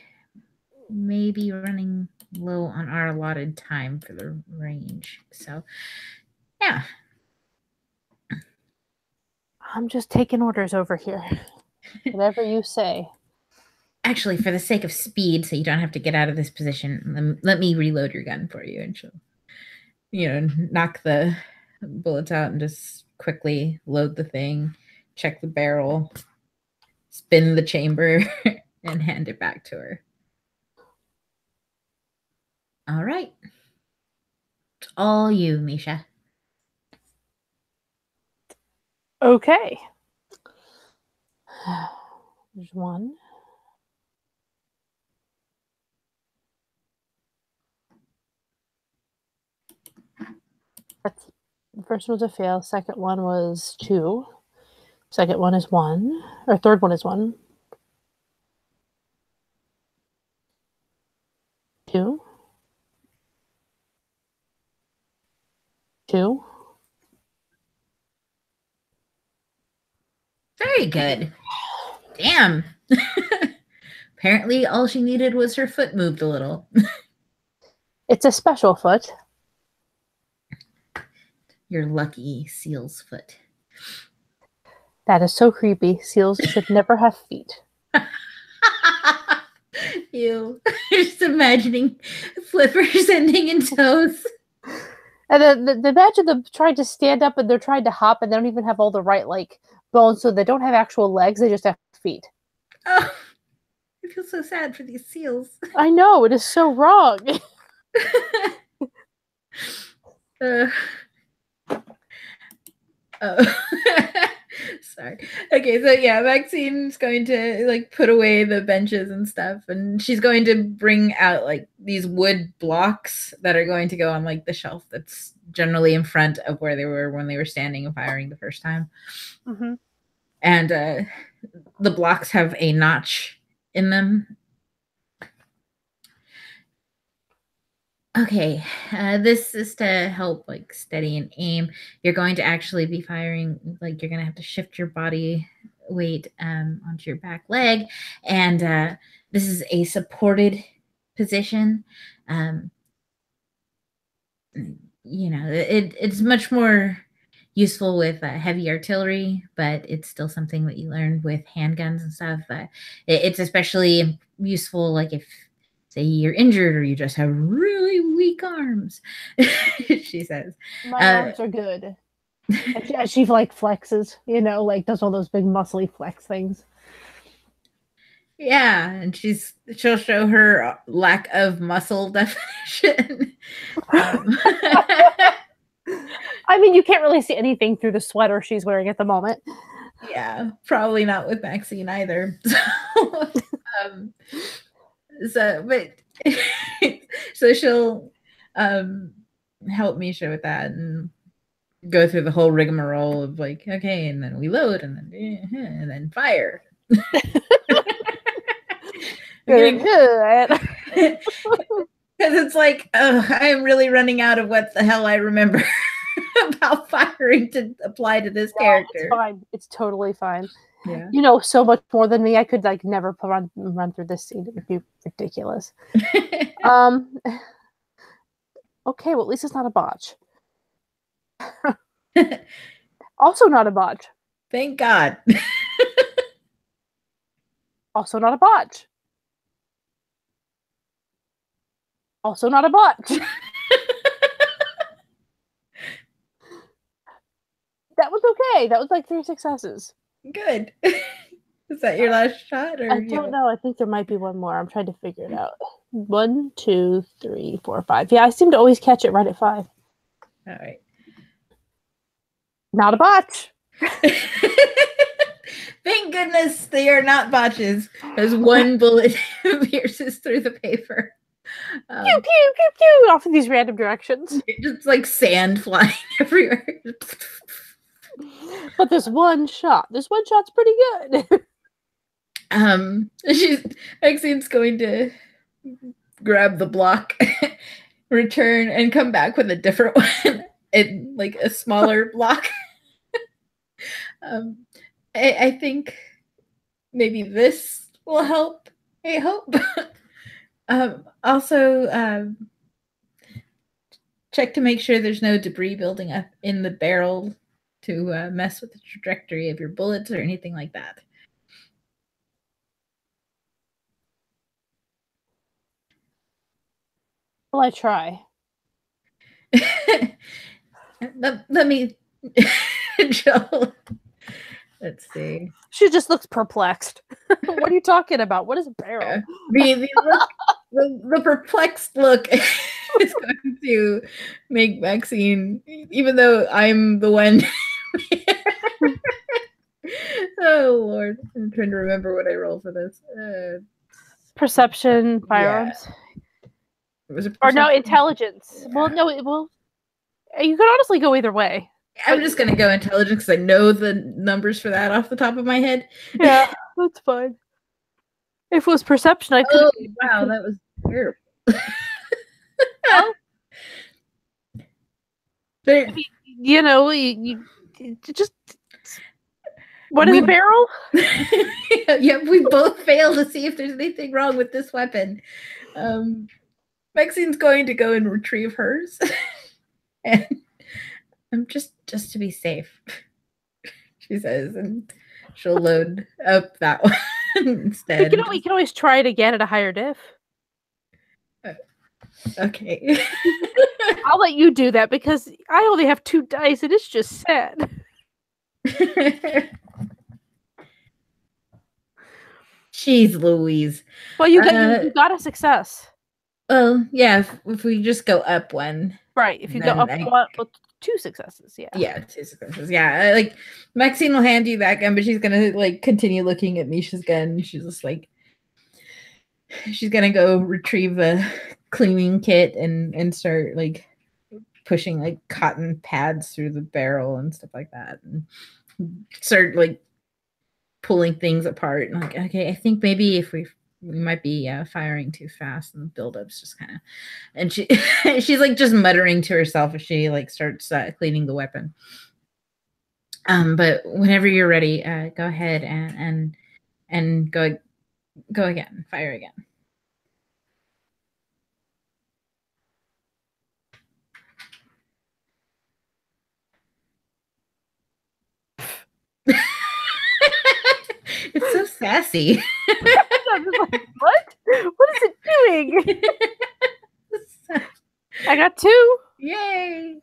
may be running low on our allotted time for the range. So, yeah. I'm just taking orders over here. Whatever you say. Actually, for the sake of speed, so you don't have to get out of this position, let me reload your gun for you, and she'll, knock the bullets out and just quickly load the thing, check the barrel, spin the chamber, and hand it back to her. All right. It's all you, Misha. Okay. There's one. The first one was a fail. Second one was 2. Second one is 1. Or third one is 1. 2. 2. Very good. Damn. Apparently, all she needed was her foot moved a little. It's a special foot. Your lucky seal's foot. That is so creepy. Seals should never have feet. Ew. Just imagining flippers ending in toes. And then imagine them trying to stand up and they're trying to hop and they don't even have all the right bones, so they don't have actual legs, they just have feet. Oh, I feel so sad for these seals. I know, it is so wrong. Oh. Sorry. Okay, so yeah, Maxine's going to like put away the benches and stuff, and she's going to bring out like these wood blocks that are going to go on like the shelf that's generally in front of where they were when they were standing and firing the first time. Mm-hmm. And the blocks have a notch in them. Okay, this is to help like steady and aim. You're going to actually be firing, like you're going to have to shift your body weight onto your back leg. And this is a supported position. It's much more useful with heavy artillery, but it's still something that you learn with handguns and stuff. It's especially useful like if say you're injured or you just have really weak arms. She says My arms are good. She like flexes, like does all those big muscly flex things. Yeah, and she'll show her lack of muscle definition. I mean, you can't really see anything through the sweater she's wearing at the moment. Yeah, probably not with Maxine either. So she'll help Misha with that and go through the whole rigmarole of like, okay, and then we load and then fire. Very good. Because it's like, I am really running out of what the hell I remember about firing to apply to this character. It's fine. It's totally fine. Yeah. You know so much more than me. I could like never run through this scene. It would be ridiculous. Okay, well at least it's not a botch. Also not a botch. Thank God. Also not a botch. Also not a botch. That was okay. That was like 3 successes. Good. Is that your last shot? Or I don't know. I think there might be one more. I'm trying to figure it out. 1, 2, 3, 4, 5. Yeah, I seem to always catch it right at 5. All right. Not a botch. Thank goodness they are not botches, as one bullet pierces through the paper. Pew, pew, pew, pew, off in these random directions. It's like sand flying everywhere. But this one shot's pretty good. Maxine's going to grab the block, return, and come back with a different one, in like a smaller block. I think maybe this will help. I hope. Also, check to make sure there's no debris building up in the barrel to mess with the trajectory of your bullets or anything like that. Well, I try. Let me, Joel. Let's see. She just looks perplexed. What are you talking about? What is a barrel? The perplexed look is going to make Maxine, even though I'm the one. Oh Lord, I'm trying to remember what I rolled for this. Perception, firearms. Yeah. Was it or no, intelligence. Yeah. Well, no, you could honestly go either way. I'm just gonna go intelligence because I know the numbers for that off the top of my head. Yeah, that's fine. If it was perception, I could. Oh wow, that was terrible. Well, you just. What is a barrel? Yeah, we both failed to see if there's anything wrong with this weapon. Maxine's going to go and retrieve hers, and just to be safe, she says, and she'll load up that one instead. We can always try it again at a higher diff. Okay. I'll let you do that because I only have 2 dice and it's just sad. Jeez Louise. Well, you got a success. Well, yeah, if we just go up one. Right. If you go up one, well, 2 successes, yeah. Yeah, 2 successes. Yeah, like Maxine will hand you that gun, but she's gonna like continue looking at Misha's gun. She's just like, she's gonna go retrieve the cleaning kit and start like pushing like cotton pads through the barrel and stuff like that, and start like pulling things apart. And like, okay, I think maybe if we might be firing too fast, and the buildup's just kind of. And she she's like just muttering to herself as she like starts cleaning the weapon. But whenever you're ready, go ahead and go again, fire again. It's so sassy. I'm just like, what? What is it doing? I got 2. Yay!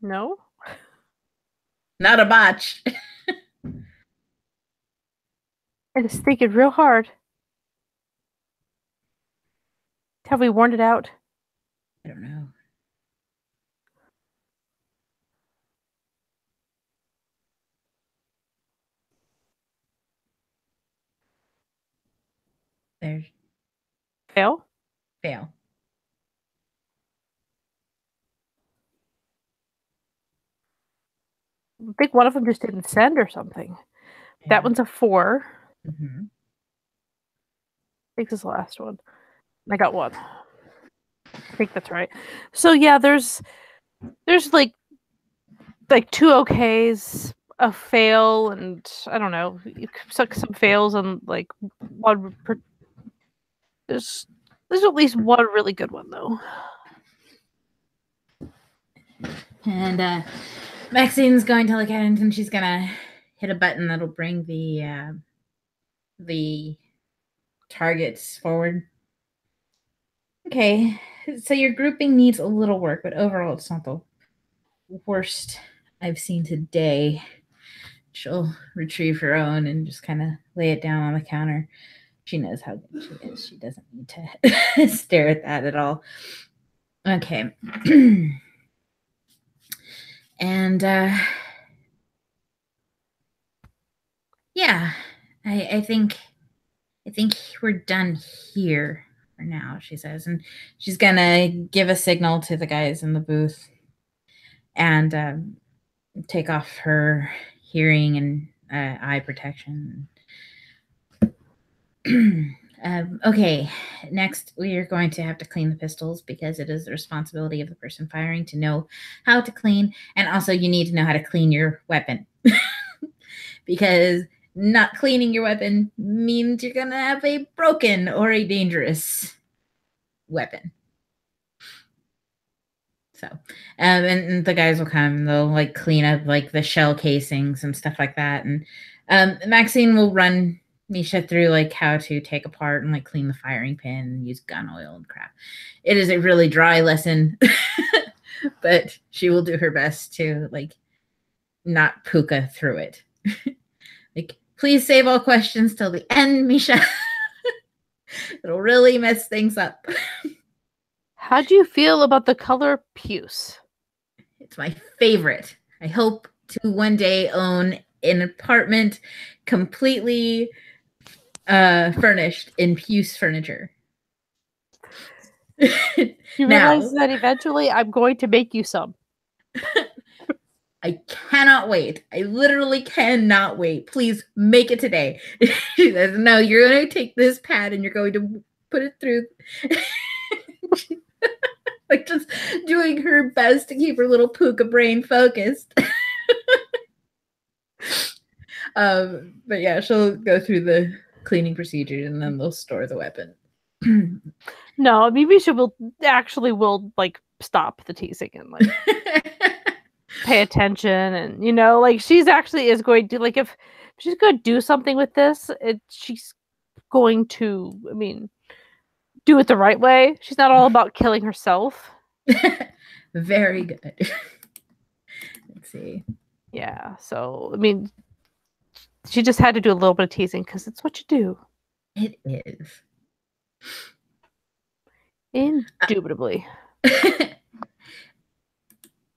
No. Not a botch. I just thinking real hard. Have we worn it out? I don't know. There's Fail. fail. I think one of them just didn't send or something. Yeah. That one's a 4. Mm-hmm. I think this is the last one. I got 1. I think that's right. So yeah, there's like 2 okays, a fail, and I don't know, some fails, and like 1 per. There's at least 1 really good one though. And Maxine's going to look at it, and she's gonna hit a button that'll bring the targets forward. Okay, so your grouping needs a little work, but overall it's not the worst I've seen today. She'll retrieve her own and just kind of lay it down on the counter. She knows how good she is. She doesn't need to stare at that at all. Okay. And yeah, I think we're done here for now, she says, and she's gonna give a signal to the guys in the booth and take off her hearing and eye protection. Okay, next we are going to have to clean the pistols, because it is the responsibility of the person firing to know how to clean, and also you need to know how to clean your weapon. Because not cleaning your weapon means you're gonna have a broken or a dangerous weapon. So and the guys will come, they'll like clean up like the shell casings and stuff like that, and Maxine will run Misha through like how to take apart and like clean the firing pin and use gun oil and crap. It is a really dry lesson, but she will do her best to like not puka through it. Like, please save all questions till the end, Misha. It'll really mess things up. How do you feel about the color puce? It's my favorite. I hope to one day own an apartment completely furnished in puce furniture. You realize that eventually I'm going to make you some. I cannot wait. I literally cannot wait. Please make it today. She says, no, you're going to take this pad and you're going to put it through. Like just doing her best to keep her little puka brain focused. But yeah, she'll go through the cleaning procedures and then they'll store the weapon. No, maybe she will like stop the teasing and like pay attention, and like she's actually is going to, like, if she's going to do something with this, she's going to, do it the right way. She's not all about killing herself. Very good. Let's see. Yeah, so she just had to do a little bit of teasing because it's what you do. It is. Indubitably.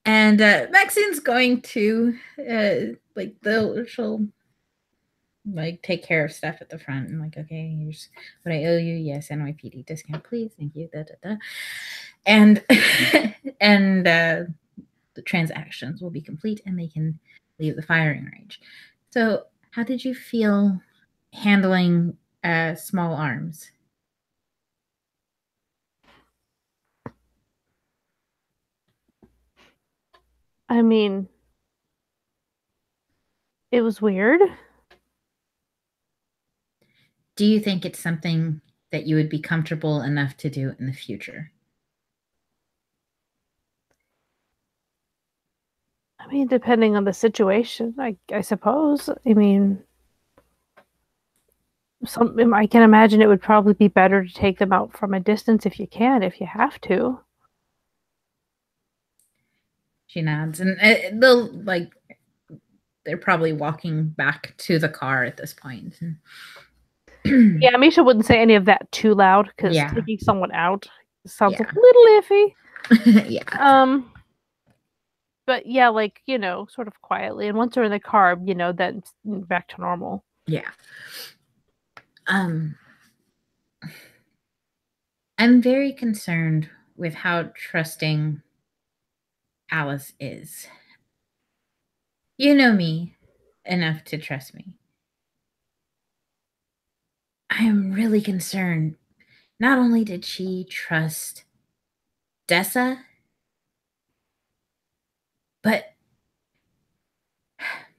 And Maxine's going to she'll like take care of stuff at the front and like, okay, here's what I owe you. Yes, NYPD discount, please. Thank you. Da, da, da. And and the transactions will be complete and they can leave the firing range. So how did you feel handling small arms? I mean, it was weird. Do you think it's something that you would be comfortable enough to do in the future? I mean, depending on the situation, I suppose. I mean, I can imagine it would probably be better to take them out from a distance if you can, if you have to. She nods, and they're probably walking back to the car at this point. Yeah, Misha wouldn't say any of that too loud because Yeah. taking someone out sounds Yeah. a little iffy. Yeah. But yeah, like, sort of quietly. And once they're in the car, then back to normal. Yeah. I'm very concerned with how trusting Alice is. You know me enough to trust me. I am really concerned. Not only did she trust Dessa, but I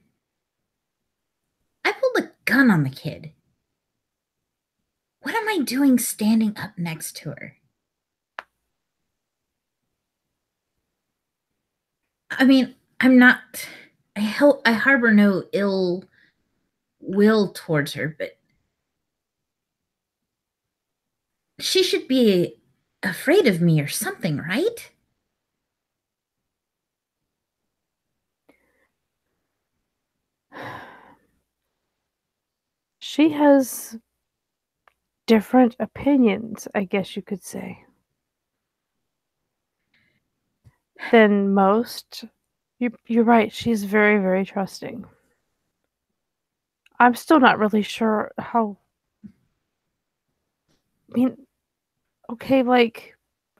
pulled a gun on the kid. What am I doing standing up next to her? I mean, I'm not. I harbor no ill will towards her, but she should be afraid of me or something, right? She has different opinions, I guess you could say, than most. You're right. She's very, very trusting. I'm still not really sure how. I mean, okay, like,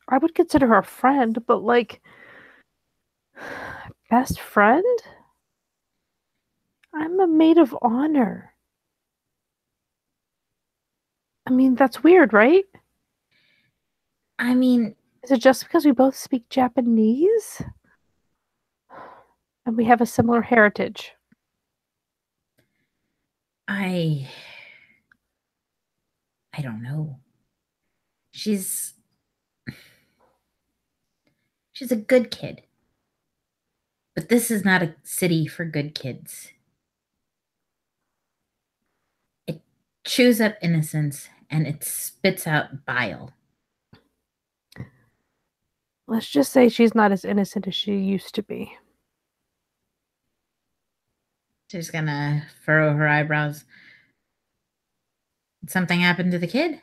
I would consider her a friend, but like, best friend? I'm a maid of honor. I mean, that's weird, right? I mean, is it just because we both speak Japanese? And we have a similar heritage? I don't know. She's a good kid. But this is not a city for good kids. It chews up innocence and it spits out bile. Let's just say she's not as innocent as she used to be. She's gonna furrow her eyebrows. Did something happen to the kid?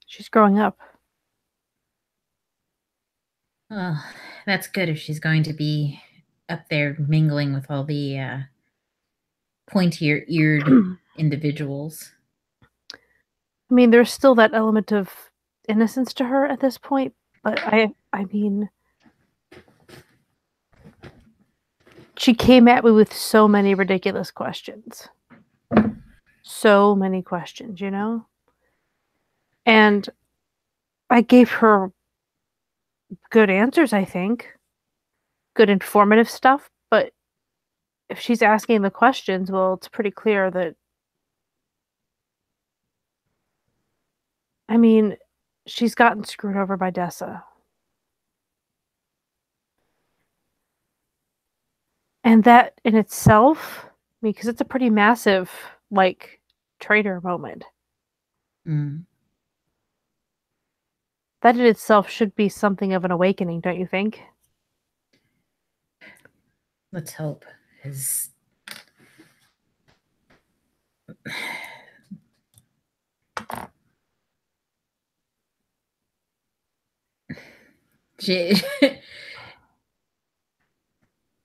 She's growing up. Well, that's good if she's going to be up there mingling with all the pointier-eared individuals. I mean, there's still that element of innocence to her at this point, but I mean, she came at me with so many ridiculous questions. So many questions, And I gave her good answers, I think. Good informative stuff, but if she's asking the questions, well, it's pretty clear that, I mean, she's gotten screwed over by Dessa. And that in itself, because it's a pretty massive, like, traitor moment. That in itself should be something of an awakening, don't you think? Let's hope. Because She,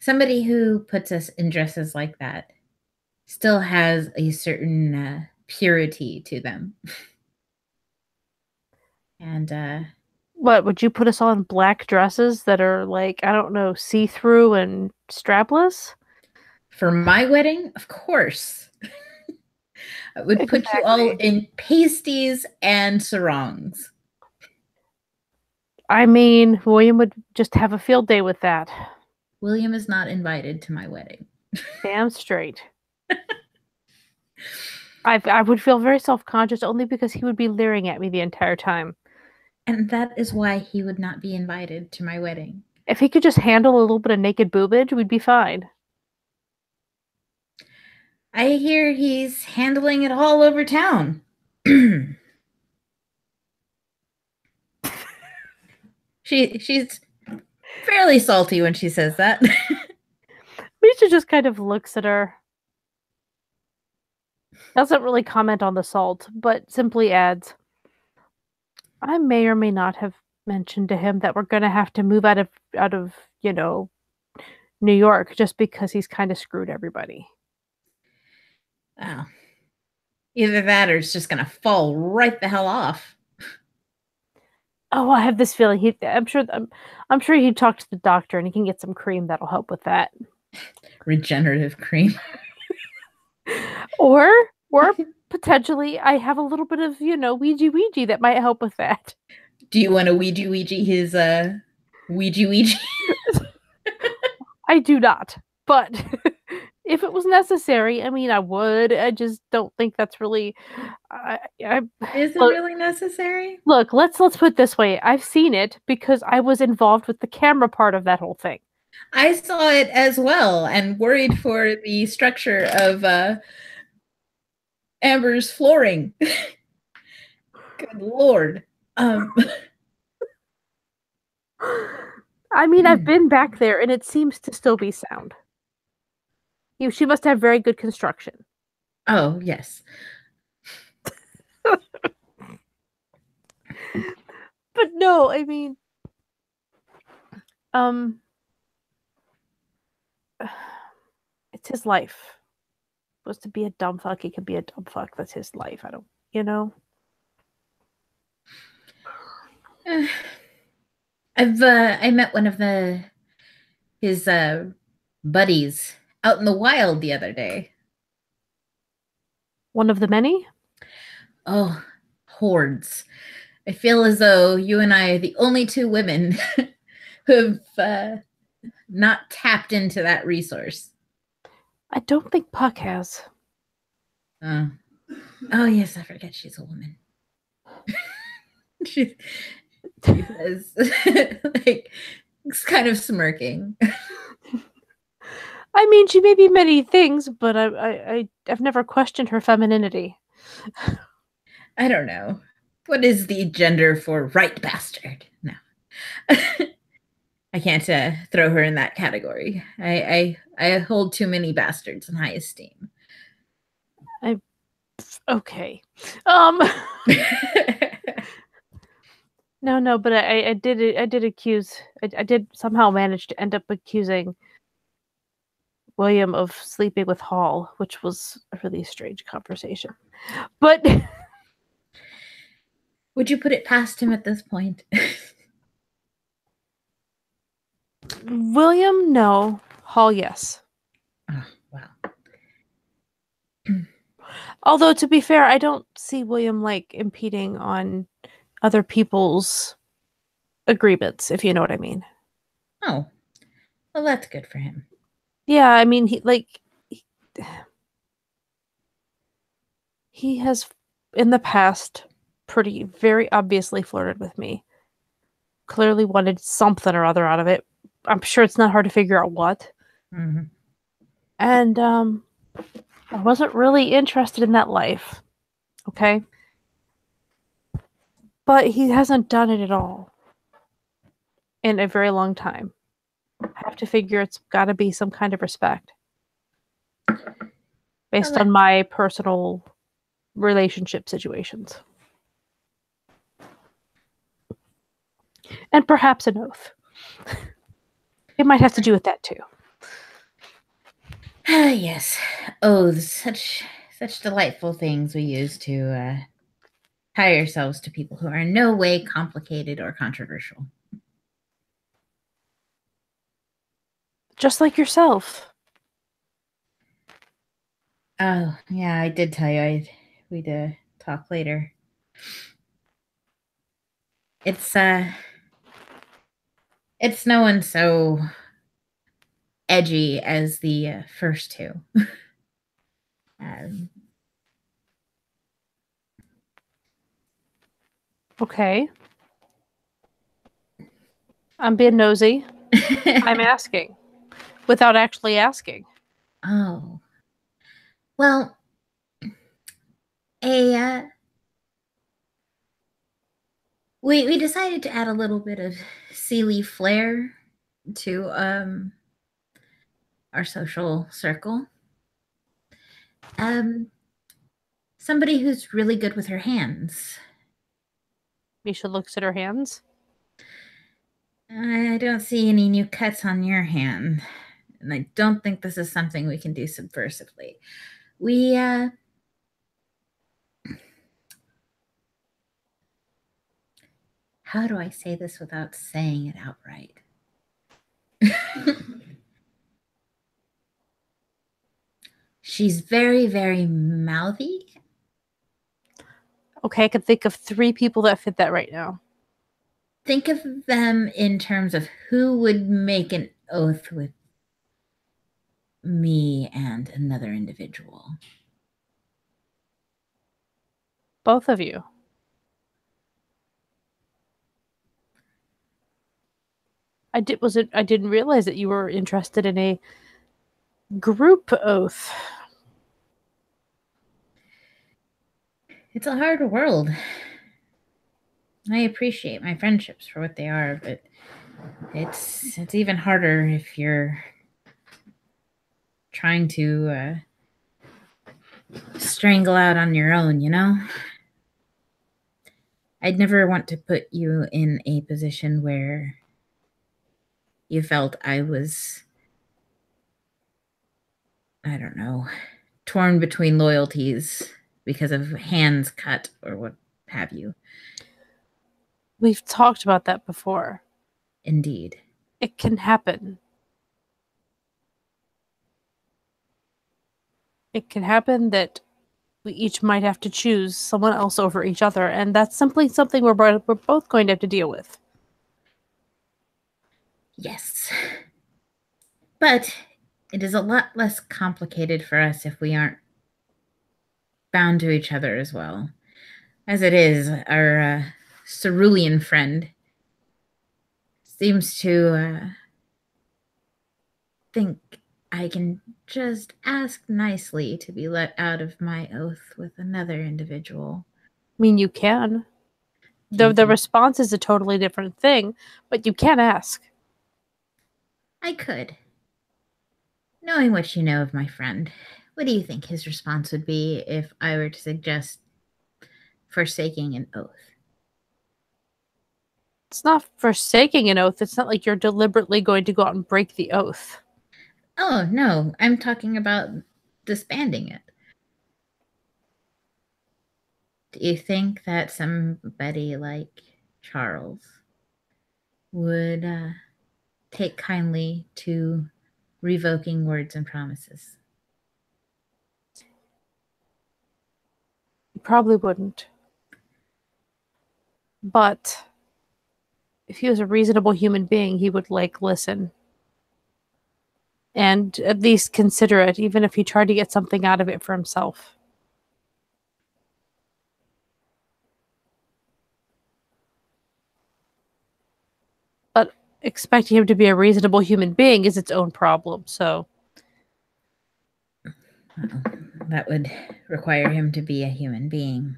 somebody who puts us in dresses like that still has a certain purity to them. And What, would you put us all in black dresses that are like, I don't know, see-through and strapless? for my wedding, of course, I would put you all Exactly. in pasties and sarongs. I mean, William would just have a field day with that. William is not invited to my wedding. Damn straight. I would feel very self-conscious only because he would be leering at me the entire time. And that is why he would not be invited to my wedding. If he could just handle a little bit of naked boobage, we'd be fine. I hear he's handling it all over town. She's fairly salty when she says that. Misha just kind of looks at her. Doesn't really comment on the salt, but simply adds, I may or may not have mentioned to him that we're gonna have to move out of, New York just because he's kind of screwed everybody. Oh. Either that or it's just gonna fall right the hell off. Oh, I have this feeling I'm sure he talked to the doctor and he can get some cream that'll help with that. Regenerative cream. Or potentially I have a little bit of, Ouija that might help with that. Do you want to Ouija his Ouija? I do not. But if it was necessary, I mean, I would. I just don't think that's really. Is it really necessary? Look, let's put it this way. I've seen it because I was involved with the camera part of that whole thing. I saw it as well and worried for the structure of Amber's flooring. Good Lord. I mean, I've been back there and it seems to still be sound. She must have very good construction. Oh, yes. But no, I mean, it's his life. Supposed to be a dumb fuck, he can be a dumb fuck. That's his life. I don't, I met one of his buddies out in the wild the other day. One of the many? Oh, hordes. I feel as though you and I are the only two women who've not tapped into that resource. I don't think Puck has. Oh, yes, I forget she's a woman. she says, like, it's kind of smirking. I mean, she may be many things, but I've never questioned her femininity. I don't know. What is the gender for right bastard? No. I can't throw her in that category. I hold too many bastards in high esteem. Okay. No, but I did somehow manage to end up accusing William of sleeping with Hall, which was a really strange conversation. But would you put it past him at this point? William, no. Hall, yes. Oh, wow. Although, to be fair, I don't see William, like, impeding on other people's agreements, if you know what I mean. Oh. Well, that's good for him. Yeah, I mean, he has, in the past, very obviously flirted with me. Clearly wanted something or other out of it. I'm sure it's not hard to figure out what. Mm-hmm. And I wasn't really interested in that life. Okay? But he hasn't done it at all in a very long time. I have to figure it's got to be some kind of respect based on my personal relationship situations. And perhaps an oath. It might have to do with that too. Yes, oaths, such delightful things we use to tie ourselves to people who are in no way complicated or controversial. Just like yourself. Oh, yeah, I did tell you we'd talk later. It's no one so edgy as the first two. Okay. I'm being nosy. I'm asking without actually asking. Oh. Well, we decided to add a little bit of Sealy flair to our social circle. Somebody who's really good with her hands. Misha looks at her hands. I don't see any new cuts on your hand, and I don't think this is something we can do subversively. We how do I say this without saying it outright? She's very, very mouthy. Okay, I can think of 3 people that fit that right now. Think of them in terms of who would make an oath with me and another individual. Both of you. I didn't realize that you were interested in a group oath. It's a hard world. I appreciate my friendships for what they are, but it's even harder if you're trying to strangle out on your own, you know? I'd never want to put you in a position where you felt I was, I don't know, torn between loyalties because of hands cut or what have you. We've talked about that before. Indeed. It can happen. It can happen that we each might have to choose someone else over each other, and that's simply something we're both going to have to deal with. Yes. But it is a lot less complicated for us if we aren't bound to each other as well. As it is, our cerulean friend seems to think I can just ask nicely to be let out of my oath with another individual. I mean, you can. The response is a totally different thing, but you can ask. I could. Knowing what you know of my friend, what do you think his response would be if I were to suggest forsaking an oath? It's not forsaking an oath. It's not like you're deliberately going to go out and break the oath. Oh, no. I'm talking about disbanding it. Do you think that somebody like Charles would take kindly to revoking words and promises? You probably wouldn't. But if he was a reasonable human being, he would, listen. And at least consider it, even if he tried to get something out of it for himself. But expecting him to be a reasonable human being is its own problem, so... That would require him to be a human being.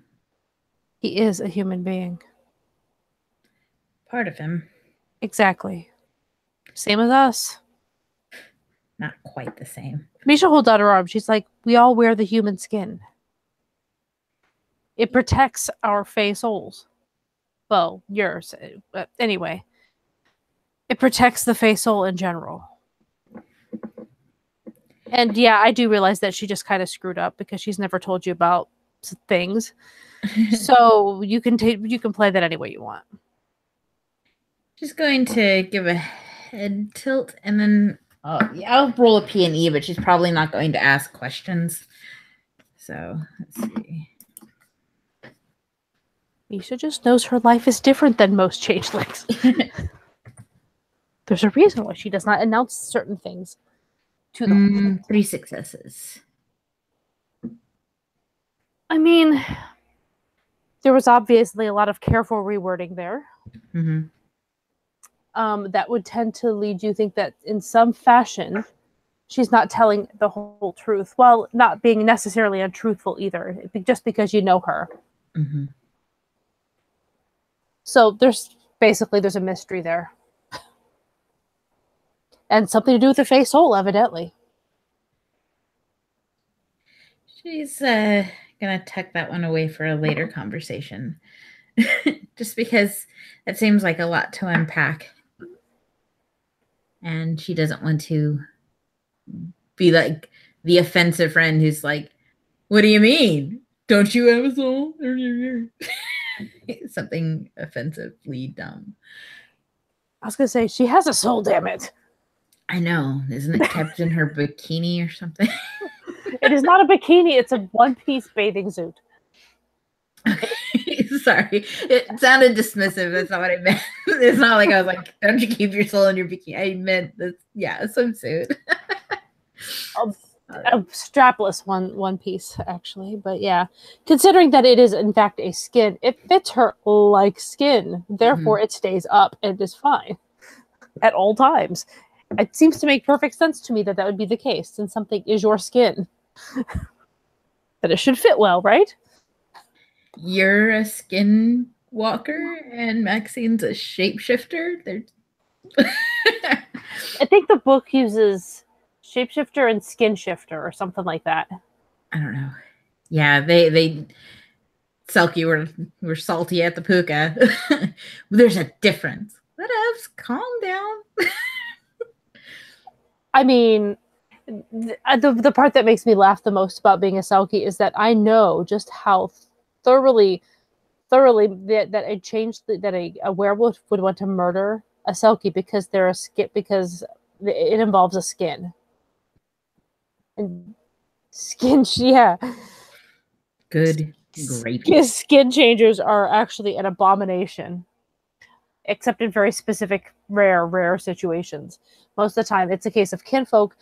He is a human being. Part of him. Exactly. Same as us. Not quite the same. Misha holds out her arm. She's like, we all wear the human skin. It protects our Fey souls. Well, yours. But anyway, it protects the Fey soul in general. And yeah, I do realize that she just kind of screwed up because she's never told you about things. So you can play that any way you want. She's going to give a head tilt, and then I'll roll a P and E, but she's probably not going to ask questions. So let's see. Misha just knows her life is different than most changelings. There's a reason why she does not announce certain things to the 3 successes. I mean, there was obviously a lot of careful rewording there. That would tend to lead you to think that in some fashion she's not telling the whole truth, while not being necessarily untruthful either, just because you know her. So there's a mystery there. And something to do with the Fey soul, evidently. She's gonna tuck that one away for a later conversation. Just because it seems like a lot to unpack. And she doesn't want to be like the offensive friend who's like, what do you mean? Don't you have a soul? Something offensively dumb. I was gonna say, she has a soul, damn it. I know. Isn't it kept in her bikini or something? It is not a bikini. It's a one-piece bathing suit. Sorry. It sounded dismissive. That's not what I meant. It's not like I was like, don't you keep your soul in your bikini? I meant this. Yeah, a swimsuit. A strapless one piece, actually. But yeah, considering that it is, in fact, a skin, it fits her like skin. Therefore, it stays up and is fine at all times. It seems to make perfect sense to me that would be the case, since something is your skin. That it should fit well, right? You're a skin walker and Maxine's a shapeshifter. I think the book uses shapeshifter and skin shifter or something like that. I don't know. Yeah, they Selkie were salty at the puka. There's a difference. Whatevs, calm down. I mean, the part that makes me laugh the most about being a Selkie is that I know just how thoroughly that a werewolf would want to murder a Selkie because they're a skin, because it involves a skin. And skin, yeah. Good gravy. Skin changers are actually an abomination, except in very specific, rare situations. Most of the time, it's a case of kinfolk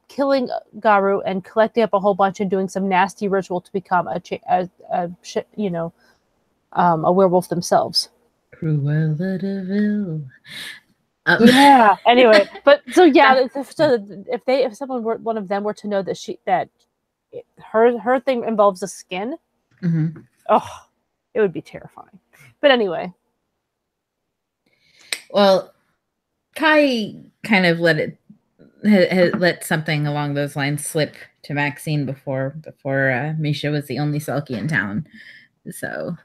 killing Garou and collecting up a whole bunch and doing some nasty ritual to become a werewolf themselves. Cruella de Vil. Yeah. Anyway, but so yeah, so if one of them were to know that her thing involves a skin, oh, it would be terrifying. But anyway. Well, Kai kind of let something along those lines slip to Maxine before Misha was the only Selkie in town. So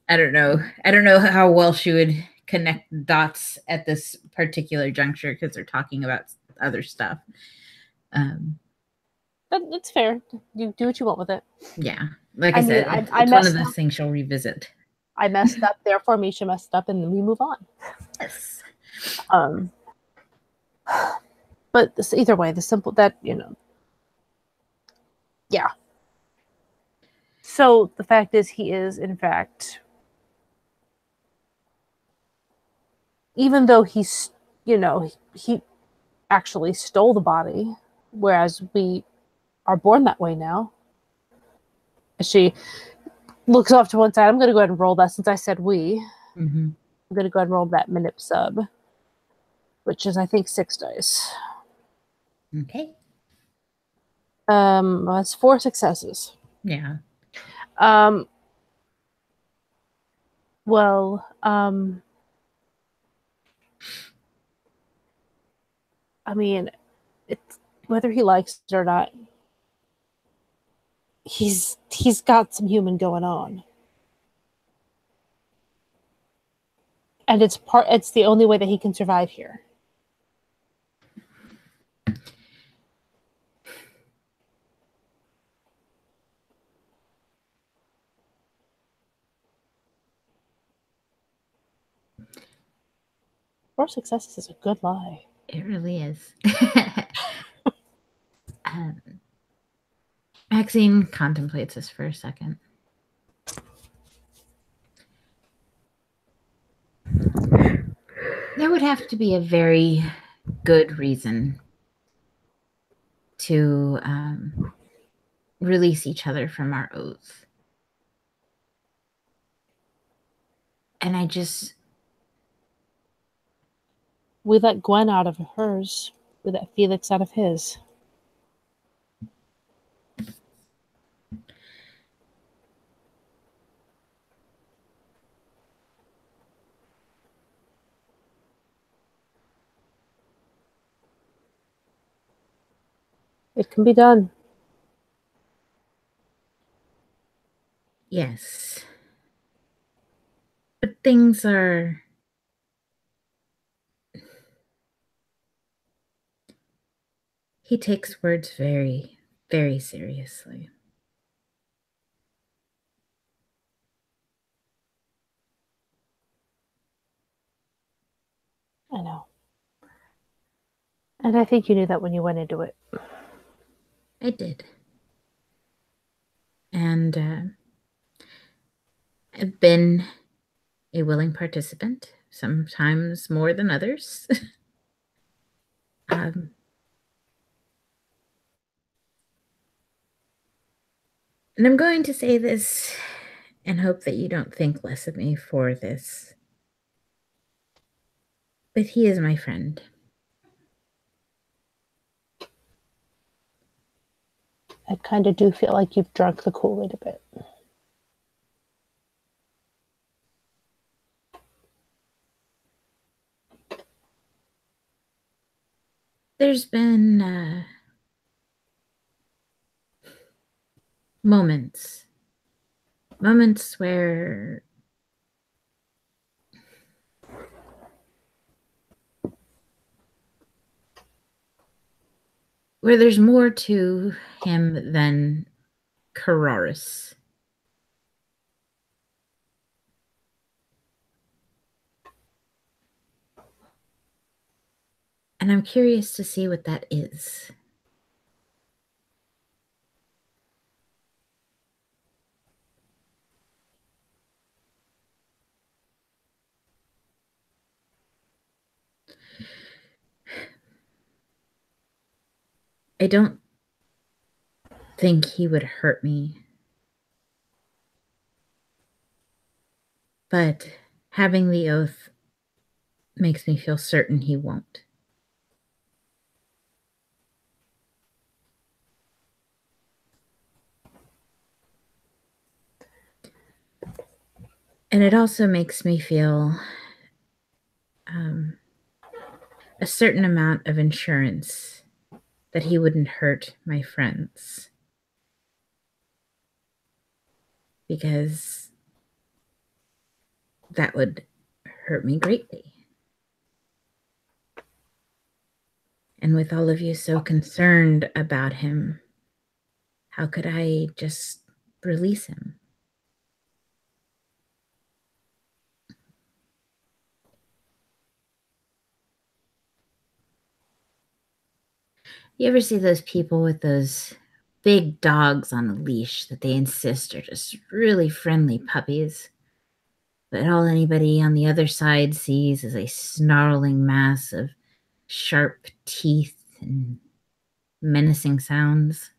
I don't know how well she would connect the dots at this particular juncture because they're talking about other stuff. But it's fair. You do what you want with it. Yeah. Like I said, it's one of those things she'll revisit. I messed up, therefore Misha messed up, and then we move on. Yes. But either way, the simple that, yeah. So the fact is, he is, in fact, even though he's, he actually stole the body, whereas we are born that way now. She looks off to one side. I'm going to go ahead and roll that since I said we. I'm going to go ahead and roll that manip sub, which is, I think, 6 dice. Okay. That's 4 successes. Yeah. Well, I mean, it's whether he likes it or not. he's got some human going on. And it's the only way that he can survive here. Four successes is a good lie. It really is. Maxine contemplates this for a second. There would have to be a very good reason to release each other from our oaths. And we let Gwen out of hers. We let Felix out of his. It can be done. Yes. But things are... He takes words very, very seriously. I know. And I think you knew that when you went into it. I did. And I've been a willing participant, sometimes more than others. And I'm going to say this and hope that you don't think less of me for this. But he is my friend. I kind of do feel like you've drunk the Kool-Aid a bit. There's been moments where there's more to him than Carraris. And I'm curious to see what that is. I don't think he would hurt me. But having the oath makes me feel certain he won't. And it also makes me feel a certain amount of insurance that he wouldn't hurt my friends. Because that would hurt me greatly. And with all of you so concerned about him, how could I just release him? You ever see those people with those big dogs on a leash that they insist are just really friendly puppies? But all anybody on the other side sees is a snarling mass of sharp teeth and menacing sounds.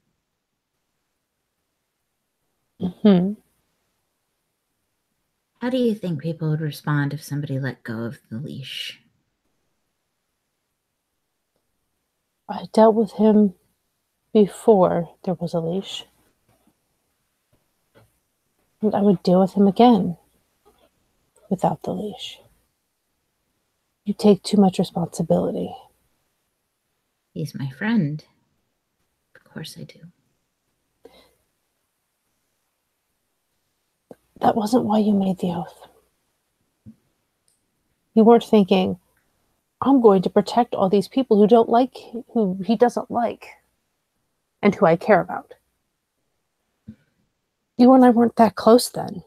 Mm-hmm. How do you think people would respond if somebody let go of the leash? I dealt with him before there was a leash. And I would deal with him again without the leash. You take too much responsibility. He's my friend. Of course I do. That wasn't why you made the oath. You weren't thinking, I'm going to protect all these people who he doesn't like, and who I care about. You and I weren't that close then.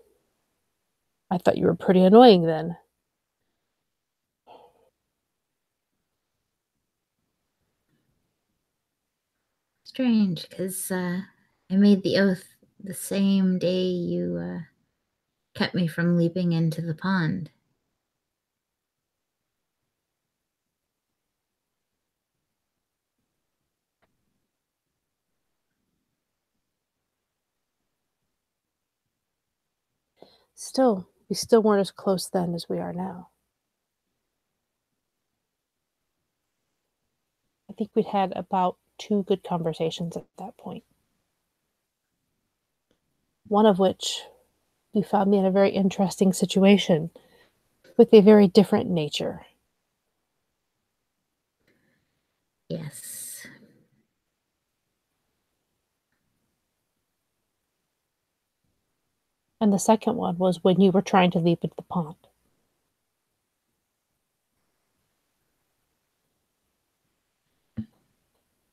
I thought you were pretty annoying then. Strange, because I made the oath the same day you kept me from leaping into the pond. Still, we still weren't as close then as we are now. I think we'd had about 2 good conversations at that point. One of which you found me in a very interesting situation with a very different nature. Yes. And the second one was when you were trying to leap into the pond.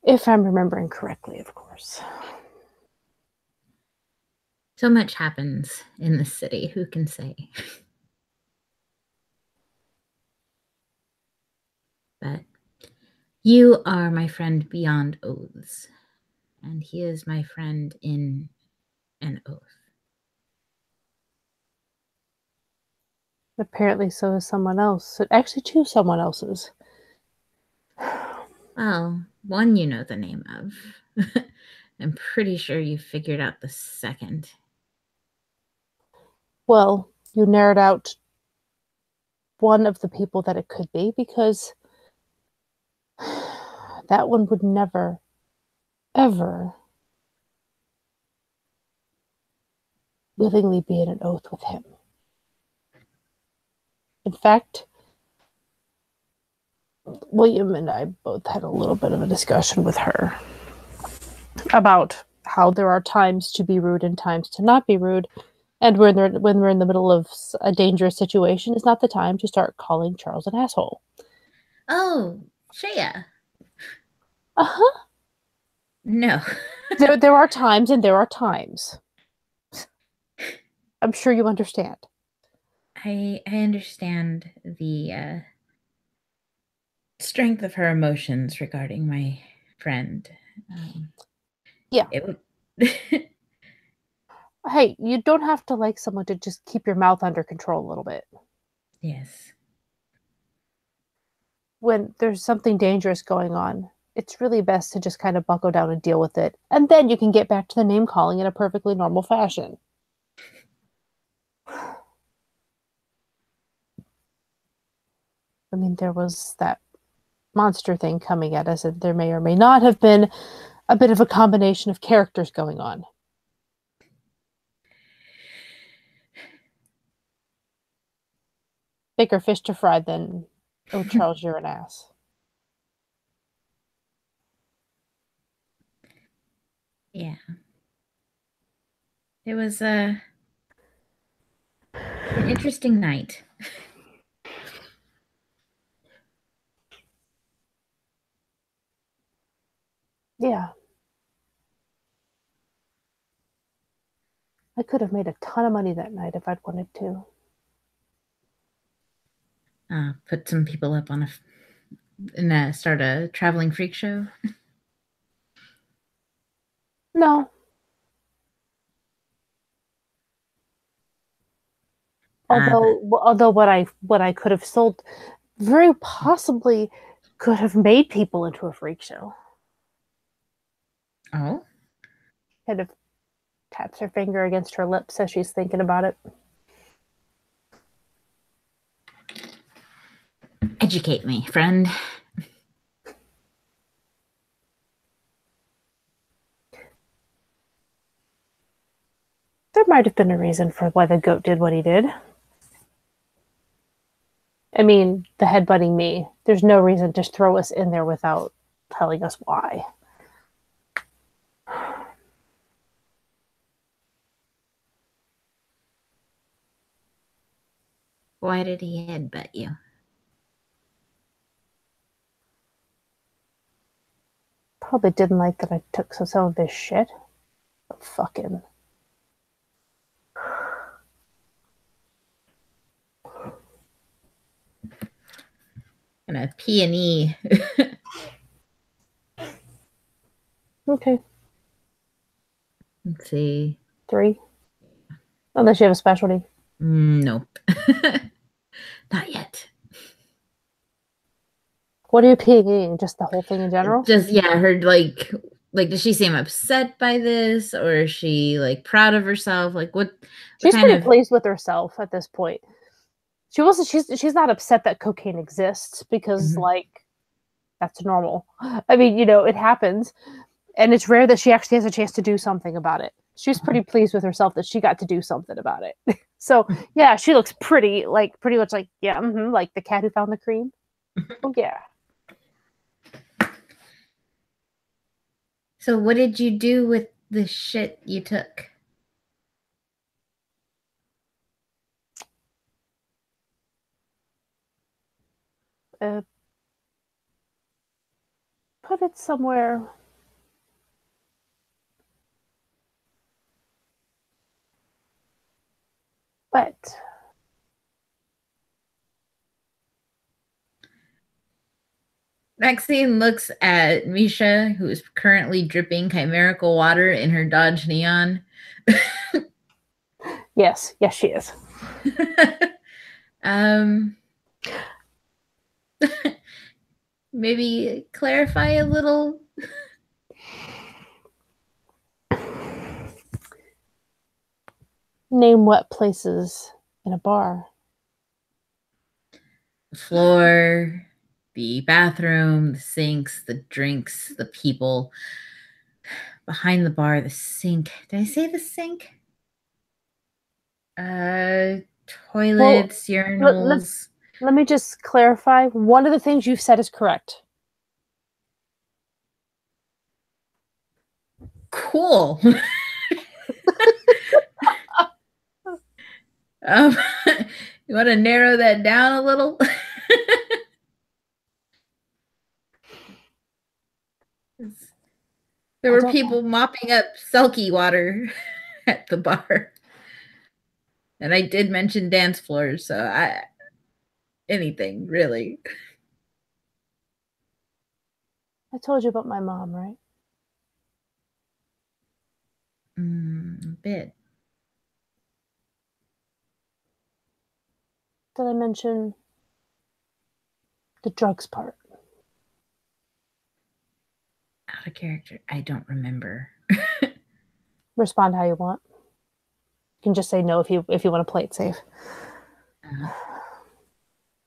If I'm remembering correctly, of course. So much happens in this city, who can say? But you are my friend beyond oaths, and he is my friend in an oath. Apparently so is someone else. Actually, 2 someone else's. Well, one you know the name of. I'm pretty sure you figured out the second. Well, you narrowed out one of the people that it could be, because that one would never, ever willingly be in an oath with him. In fact, William and I both had a little bit of a discussion with her about how there are times to be rude and times to not be rude. And when we're in the middle of a dangerous situation, is not the time to start calling Charles an asshole. Oh, Shea. Uh-huh. No. there are times and there are times. I'm sure you understand. I understand the strength of her emotions regarding my friend. Yeah. It would. Hey, you don't have to like someone to just keep your mouth under control a little bit. Yes. When there's something dangerous going on, it's really best to just kind of buckle down and deal with it. And then you can get back to the name calling in a perfectly normal fashion. I mean, there was that monster thing coming at us, and there may or may not have been a bit of a combination of characters going on. Bigger fish to fry than, oh, Charles, you're an ass. Yeah. It was an interesting night. Yeah. I could have made a ton of money that night if I'd wanted to. Put some people up on start a traveling freak show. No. Although what I could have sold very possibly could have made people into a freak show. Oh? Kind of taps her finger against her lips as she's thinking about it. Educate me, friend. There might have been a reason for why the goat did what he did. I mean, the headbutting me. There's no reason to throw us in there without telling us why. Why did he headbutt you? Probably didn't like that I took some of his shit. But fuck him. And a P and E. Okay. Let's see. 3. Unless you have a specialty. Nope. Not yet. What are you peeing? Just the whole thing in general? Just yeah, her like does she seem upset by this, or is she like proud of herself? Like what She's kind pretty of pleased with herself at this point. She wasn't. She's not upset that cocaine exists because like that's normal. I mean, it happens, and it's rare that she actually has a chance to do something about it. She's pretty pleased with herself that she got to do something about it. So yeah, she looks pretty much like yeah, like the cat who found the cream. Oh yeah. So what did you do with the shit you took? Put it somewhere. But Maxine looks at Misha, who is currently dripping chimerical water in her Dodge Neon. yes, she is. Maybe clarify a little. Name wet places in a bar. The floor, the bathroom, the sinks, the drinks, the people. Behind the bar, the sink. Did I say the sink? Toilets, urinals. Let me just clarify. One of the things you've said is correct. Cool. You want to narrow that down a little? There were people mopping up Selkie water at the bar. And I did mention dance floors, so anything really. I told you about my mom, right? A bit. Did I mention the drugs part? Out of character. I don't remember. Respond how you want. You can just say no if you want to play it safe.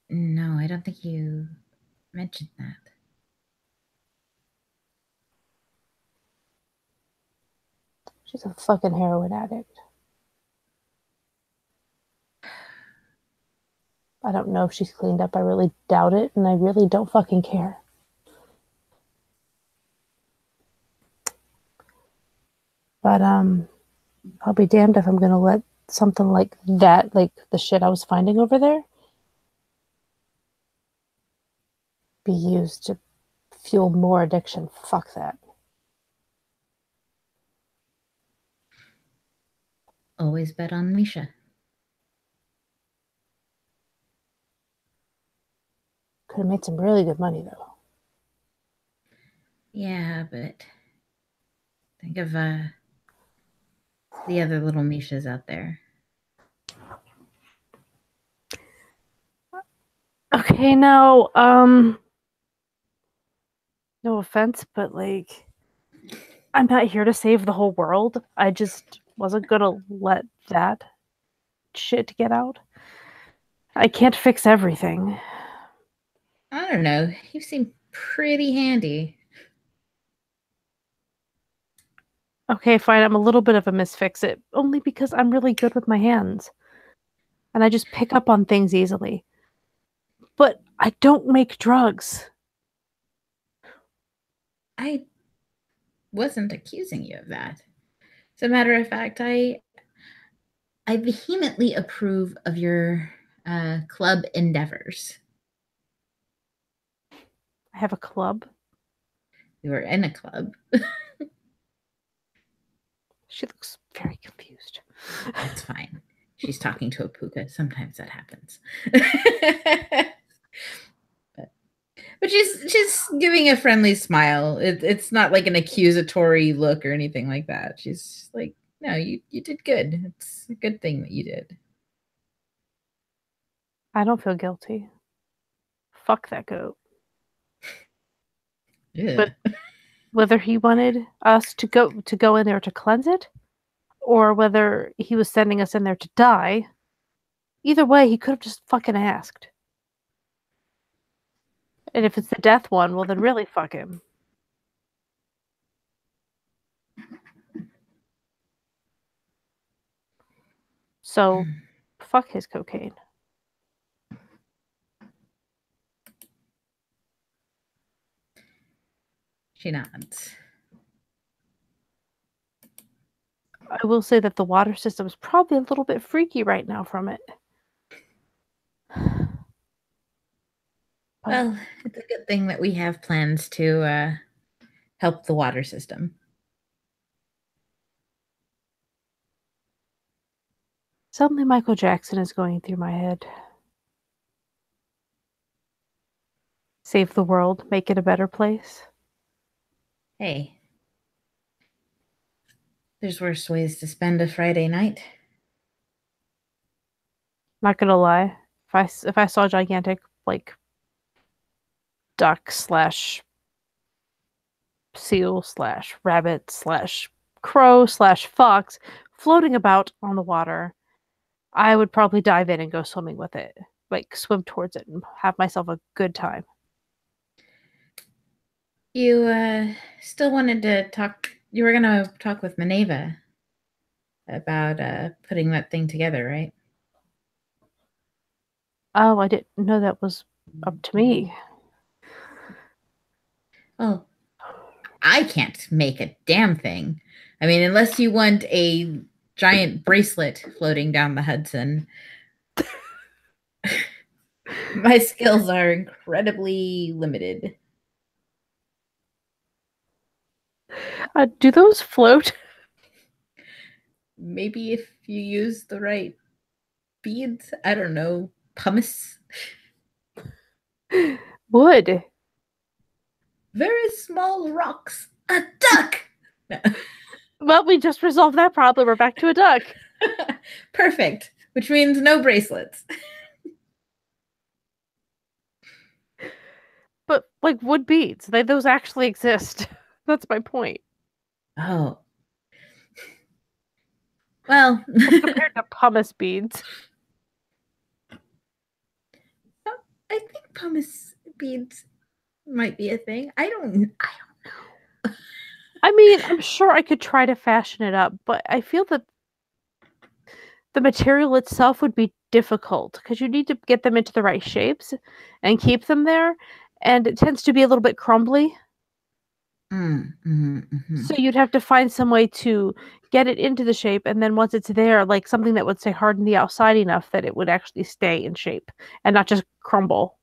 No, I don't think you mentioned that. She's a fucking heroin addict. I don't know if she's cleaned up. I really doubt it, and I really don't fucking care. But I'll be damned if I'm gonna let something like that, like the shit I was finding over there, be used to fuel more addiction. Fuck that. Always bet on Misha. Could have made some really good money though. Yeah, but think of the other little Mishas out there. Okay, no, no offense, but like, I'm not here to save the whole world. I just wasn't gonna let that shit get out. I can't fix everything. I don't know. You seem pretty handy. Okay, fine. I'm a little bit of a misfix-it, only because I'm really good with my hands. And I just pick up on things easily. But I don't make drugs. I wasn't accusing you of that. As a matter of fact, I vehemently approve of your club endeavors. I have a club. You were in a club. She looks very confused. That's fine. She's talking to a puka. Sometimes that happens. but she's giving a friendly smile. It's not like an accusatory look or anything like that. She's like, no, you did good. It's a good thing that you did. I don't feel guilty. Fuck that goat. Yeah. But whether he wanted us to go in there to cleanse it, or whether he was sending us in there to die, either way, he could have just fucking asked. And if it's the death one, well, then really fuck him. So, fuck his cocaine. She nods. I will say that the water system is probably a little bit freaky right now from it. Well, it's a good thing that we have plans to help the water system. Suddenly Michael Jackson is going through my head. Save the world, make it a better place. Hey, there's worse ways to spend a Friday night. Not gonna lie, if I saw a gigantic like duck / seal / rabbit / crow / fox floating about on the water, I would probably dive in and go swimming with it, like swim towards it and have myself a good time. You still wanted to talk. You were gonna talk with Maneva about putting that thing together, right? Oh, I didn't know that was up to me. Well, I can't make a damn thing. I mean, unless you want a giant bracelet floating down the Hudson. My skills are incredibly limited. Do those float? Maybe if you use the right beads. I don't know. Pumice? Wood. Very small rocks. A duck! No. Well, we just resolved that problem. We're back to a duck. Perfect. Which means no bracelets. But like wood beads, those actually exist. That's my point. Oh. Well, compared to pumice beads. I think pumice beads might be a thing. I don't know. I mean, I'm sure I could try to fashion it up, but I feel that the material itself would be difficult because you need to get them into the right shapes and keep them there, and it tends to be a little bit crumbly. So you'd have to find some way to get it into the shape, and then once it's there, like something that would say harden the outside enough that it would actually stay in shape and not just crumble.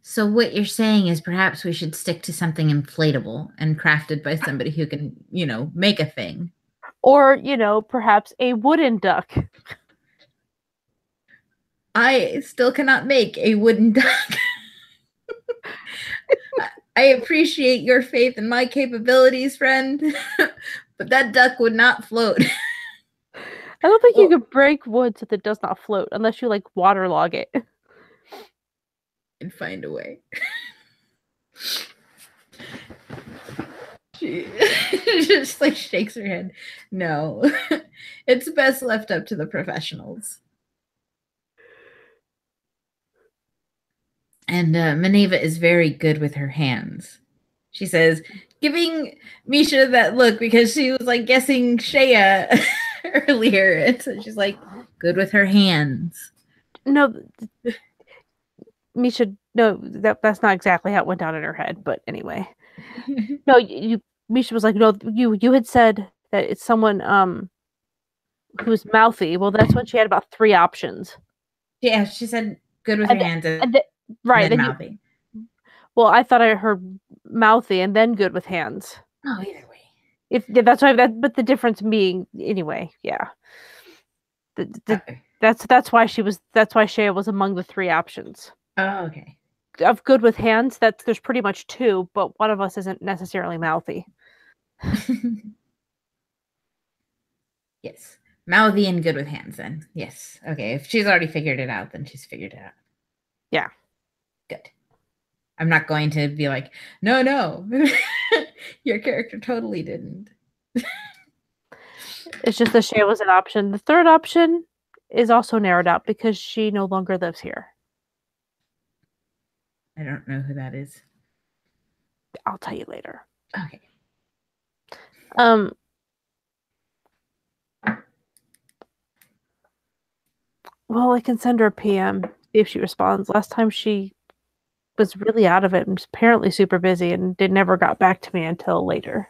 So what you're saying is perhaps we should stick to something inflatable and crafted by somebody who can, make a thing. Or, perhaps a wooden duck. I still cannot make a wooden duck. I appreciate your faith in my capabilities, friend, but that duck would not float. I don't think you could break wood so that it does not float unless you like waterlog it. And find a way. She just like shakes her head. No, it's best left up to the professionals. And Maneva is very good with her hands. She says, giving Misha that look because she was like guessing Shea earlier. And so she's like, good with her hands. No, Misha, no, that's not exactly how it went down in her head. But anyway, no, Misha was like, no, you had said that it's someone who's mouthy. Well, that's when she had about 3 options. Yeah, she said good with And, your hands and right, then then you. mouthy. Well, I thought I heard mouthy and then good with hands. Oh, either way. If yeah, that's why but the difference being anyway, yeah. Okay. That's why Shea was among the three options. Oh, okay. Of good with hands, there's pretty much two, but one of us isn't necessarily mouthy. Yes. Mouthy and good with hands then. Yes. Okay. If she's already figured it out, then she's figured it out. Yeah. Good. I'm not going to be like, no. Your character totally didn't. It's just that Shea was an option. The third option is also narrowed out because she no longer lives here. I don't know who that is. I'll tell you later. Okay. Well, I can send her a PM, see if she responds. Last time she was really out of it and was apparently super busy and never got back to me until later.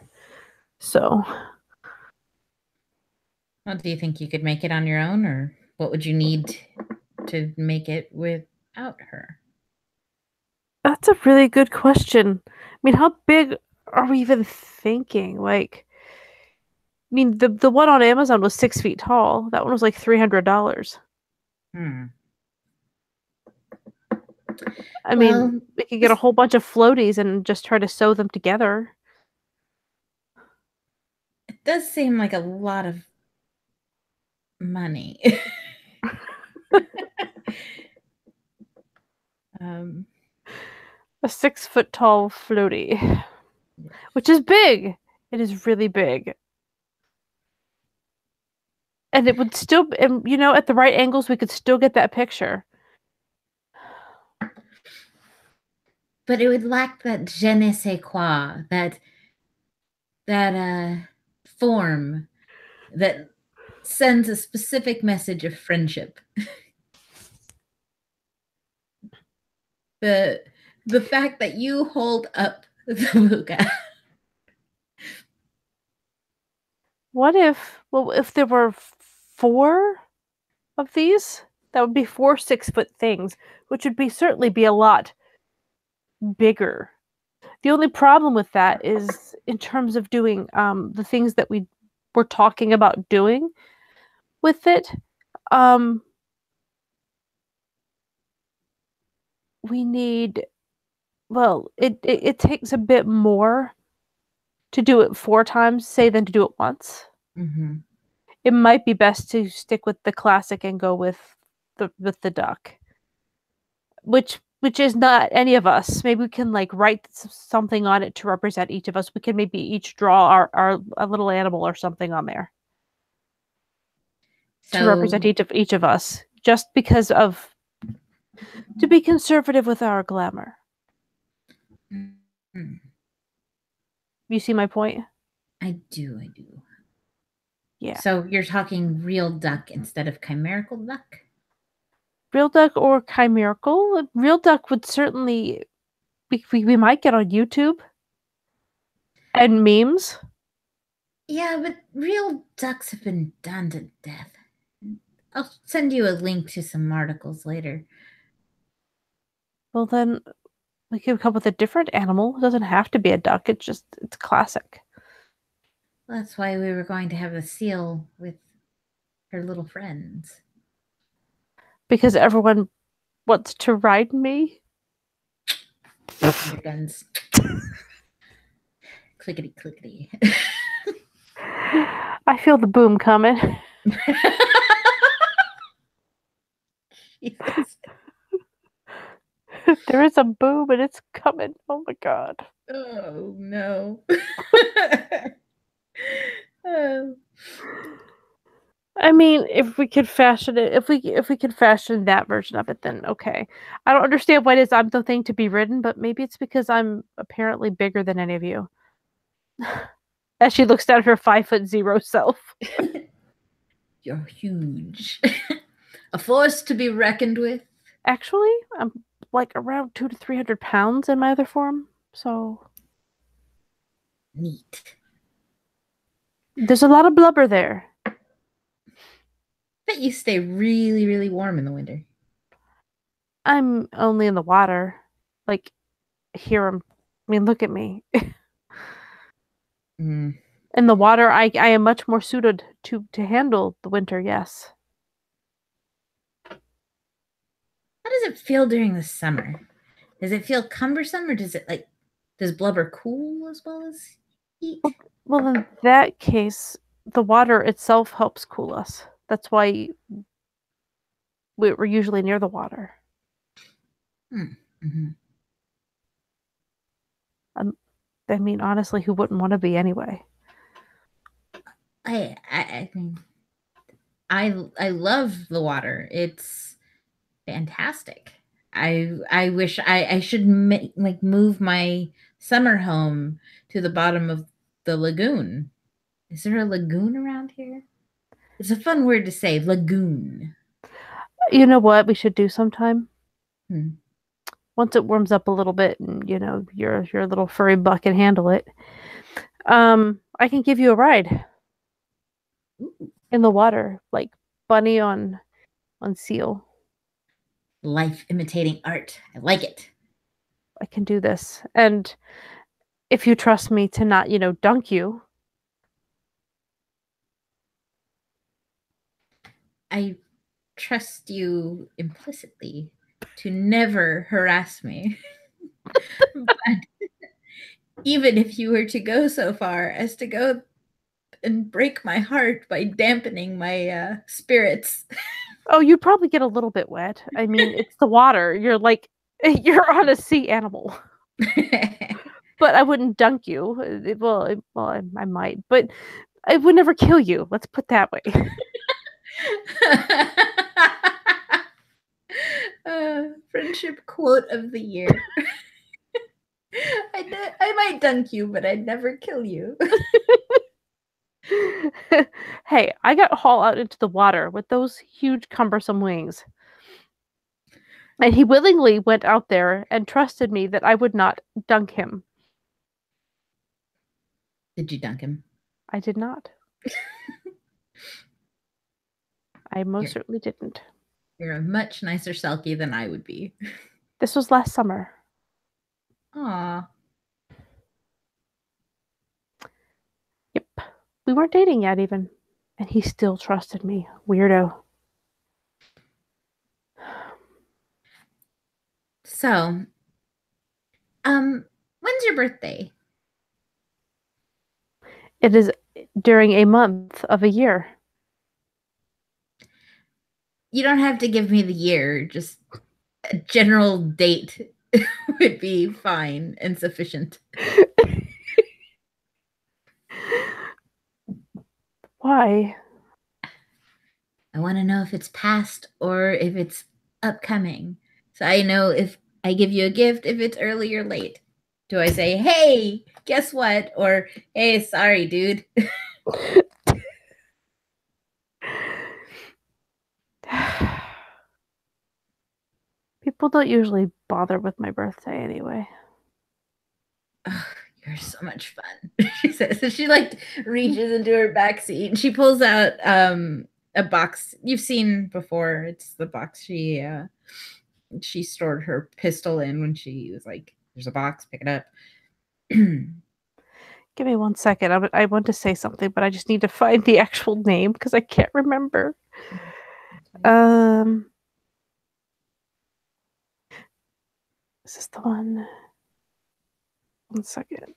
So. Well, do you think you could make it on your own, or what would you need to make it without her? That's a really good question. I mean, how big are we even thinking? Like, I mean, the one on Amazon was 6 feet tall. That one was like $300. I mean, we could get a whole bunch of floaties and just try to sew them together. It does seem like a lot of money. A 6 foot tall floaty, which is big. It is really big. And it would still, you know, at the right angles, we could still get that picture. But it would lack that je ne sais quoi, that form that sends a specific message of friendship. The fact that you hold up the buka. What if there were 4 of these? That would be 4 6-foot things, which would certainly be a lot bigger. The only problem with that is in terms of doing the things that we were talking about doing with it. We need, well, it takes a bit more to do it 4 times, say, than to do it once. Mm-hmm. It might be best to stick with the classic and go with the duck, which is not any of us. Maybe we can like write something on it to represent each of us. We can maybe each draw our a little animal or something on there to represent each of us, just because of to be conservative with our glamour. Mm-hmm. You see my point? I do. Yeah. So you're talking real duck instead of chimerical duck? Real duck or chimerical? Real duck would certainly we might get on YouTube and memes. Yeah, but real ducks have been done to death. I'll send you a link to some articles later. Well, then we could come up with a different animal. It doesn't have to be a duck. It's classic. Well, that's why we were going to have a seal with her little friends. Because everyone wants to ride me. Your guns. Clickety, clickety. I feel the boom coming. There is a boom and it's coming. Oh my god. Oh no. I mean, if we could fashion it, if we could fashion that version of it, then okay. I don't understand why it is I'm the thing to be ridden, but maybe it's because I'm apparently bigger than any of you. As she looks down at her 5'0" self. You're huge. A force to be reckoned with. Actually, I'm like around 200 to 300 pounds in my other form, so neat. There's a lot of blubber there. Bet you stay really, really warm in the winter. I'm only in the water. Like, here I'm. I mean, look at me. Mm. In the water, I am much more suited to handle the winter. Yes. How does it feel during the summer? Does it feel cumbersome, or does it like does blubber cool as well as heat? Well, in that case, the water itself helps cool us. That's why we're usually near the water. Mm-hmm. I mean, honestly, who wouldn't want to be anyway? I mean, I love the water. It's fantastic. I wish I should move my summer home to the bottom of the lagoon. Is there a lagoon around here? It's a fun word to say, lagoon. You know what we should do sometime? Hmm. Once it warms up a little bit and your little furry butt can handle it. I can give you a ride Ooh, in the water, like bunny on seal. life imitating art. I like it. I can do this. And if you trust me to not, dunk you. I trust you implicitly to never harass me. But even if you were to go so far as to go and break my heart by dampening my spirits. Oh, you probably get a little bit wet. I mean, it's the water. You're like you're on a sea animal. But I wouldn't dunk you. I might, but I would never kill you. Let's put that way. Friendship quote of the year. I might dunk you, but I'd never kill you. Hey, I got hauled out into the water with those huge, cumbersome wings. And he willingly went out there and trusted me that I would not dunk him. Did you dunk him? I did not. I most You're, certainly didn't. you're a much nicer Selkie than I would be. This was last summer. Aw. Yep. We weren't dating yet, even. And he still trusted me. Weirdo. So, when's your birthday? It is during a month of a year. You don't have to give me the year, just a general date would be fine and sufficient. Why? I want to know if it's past or if it's upcoming. So I know if I give you a gift, if it's early or late. Do I say, hey, guess what? Or, hey, sorry, dude. People don't usually bother with my birthday anyway. Oh, you're so much fun. She says. So she like reaches into her back seat and she pulls out a box you've seen before. It's the box she stored her pistol in when she was like, there's a box, pick it up. Give me 1 second. I want to say something, but I just need to find the actual name because I can't remember. Is this the one? 1 second.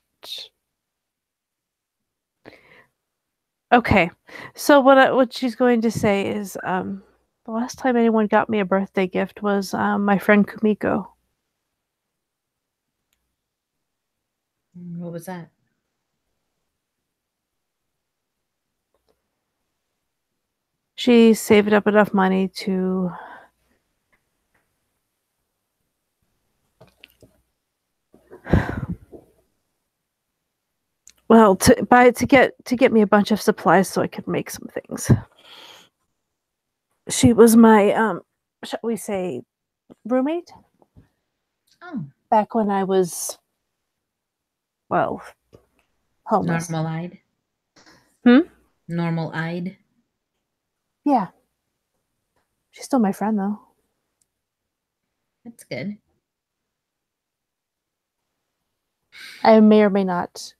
Okay. So what she's going to say is the last time anyone got me a birthday gift was my friend Kumiko. What was that? She saved up enough money to to get me a bunch of supplies so I could make some things. She was my shall we say roommate? Oh. Back when I was homeless. Normal-eyed? Normal-eyed? Yeah. She's still my friend though. That's good. I may or may not,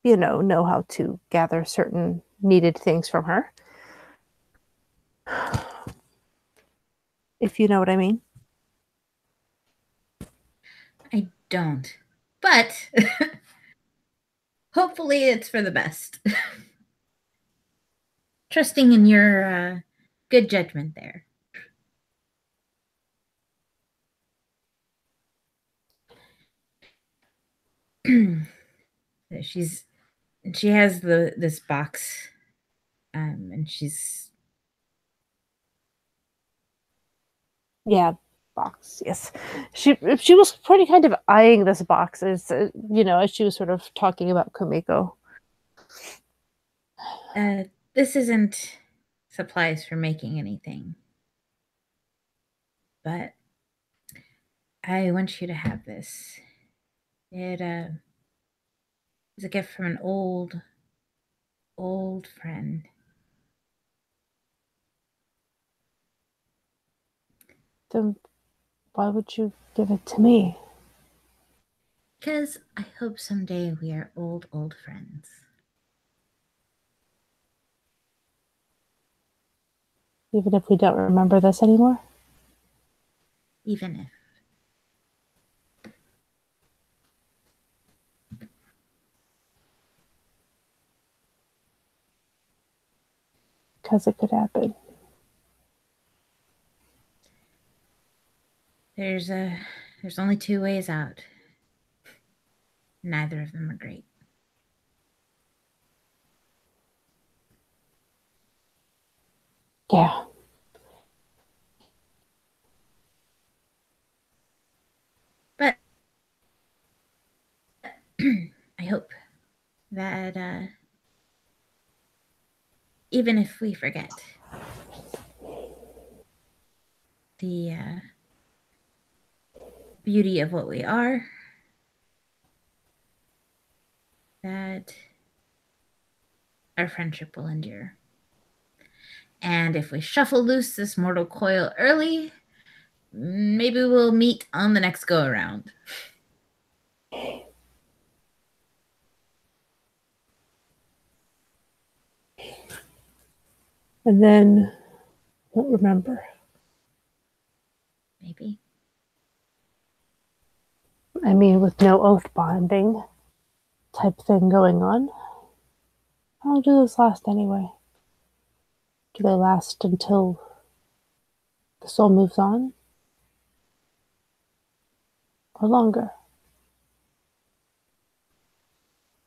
know how to gather certain needed things from her. If you know what I mean. I don't. But hopefully it's for the best. Trusting in your good judgment there. She has this box, and she's Box. Yes, she was pretty kind of eyeing this box as as she was sort of talking about Kumiko. This isn't supplies for making anything, but I want you to have this. It is a gift from an old friend. Then why would you give it to me? Because I hope someday we are old friends. Even if we don't remember this anymore? Even if. Because it could happen. There's only two ways out. Neither of them are great. Yeah. But I hope that even if we forget the beauty of what we are, that our friendship will endure. And if we shuffle loose this mortal coil early, maybe we'll meet on the next go around. And then won't remember. Maybe. I mean, with no oath bonding type thing going on. How long do those last anyway? Do they last until the soul moves on? Or longer?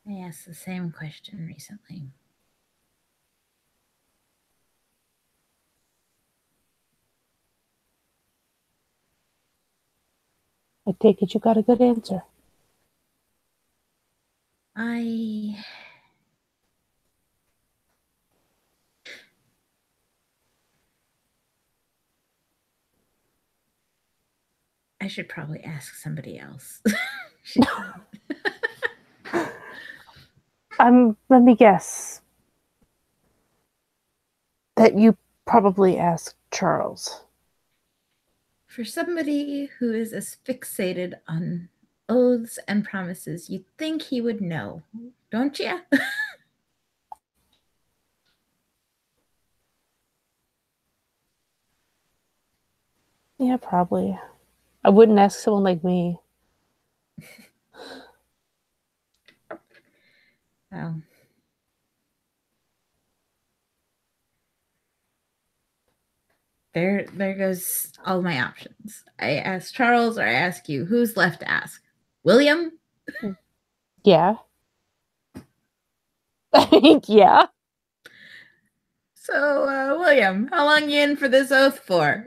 I asked the same question recently. I take it you got a good answer. I should probably ask somebody else. Let me guess that you probably asked Charles. For somebody who is as fixated on oaths and promises, you'd think he would know, don't you? Yeah, probably. I wouldn't ask someone like me. Well, there goes all my options. I ask Charles or I ask you. Who's left to ask? William? Yeah. Yeah. So, William, how long you in for this oath for?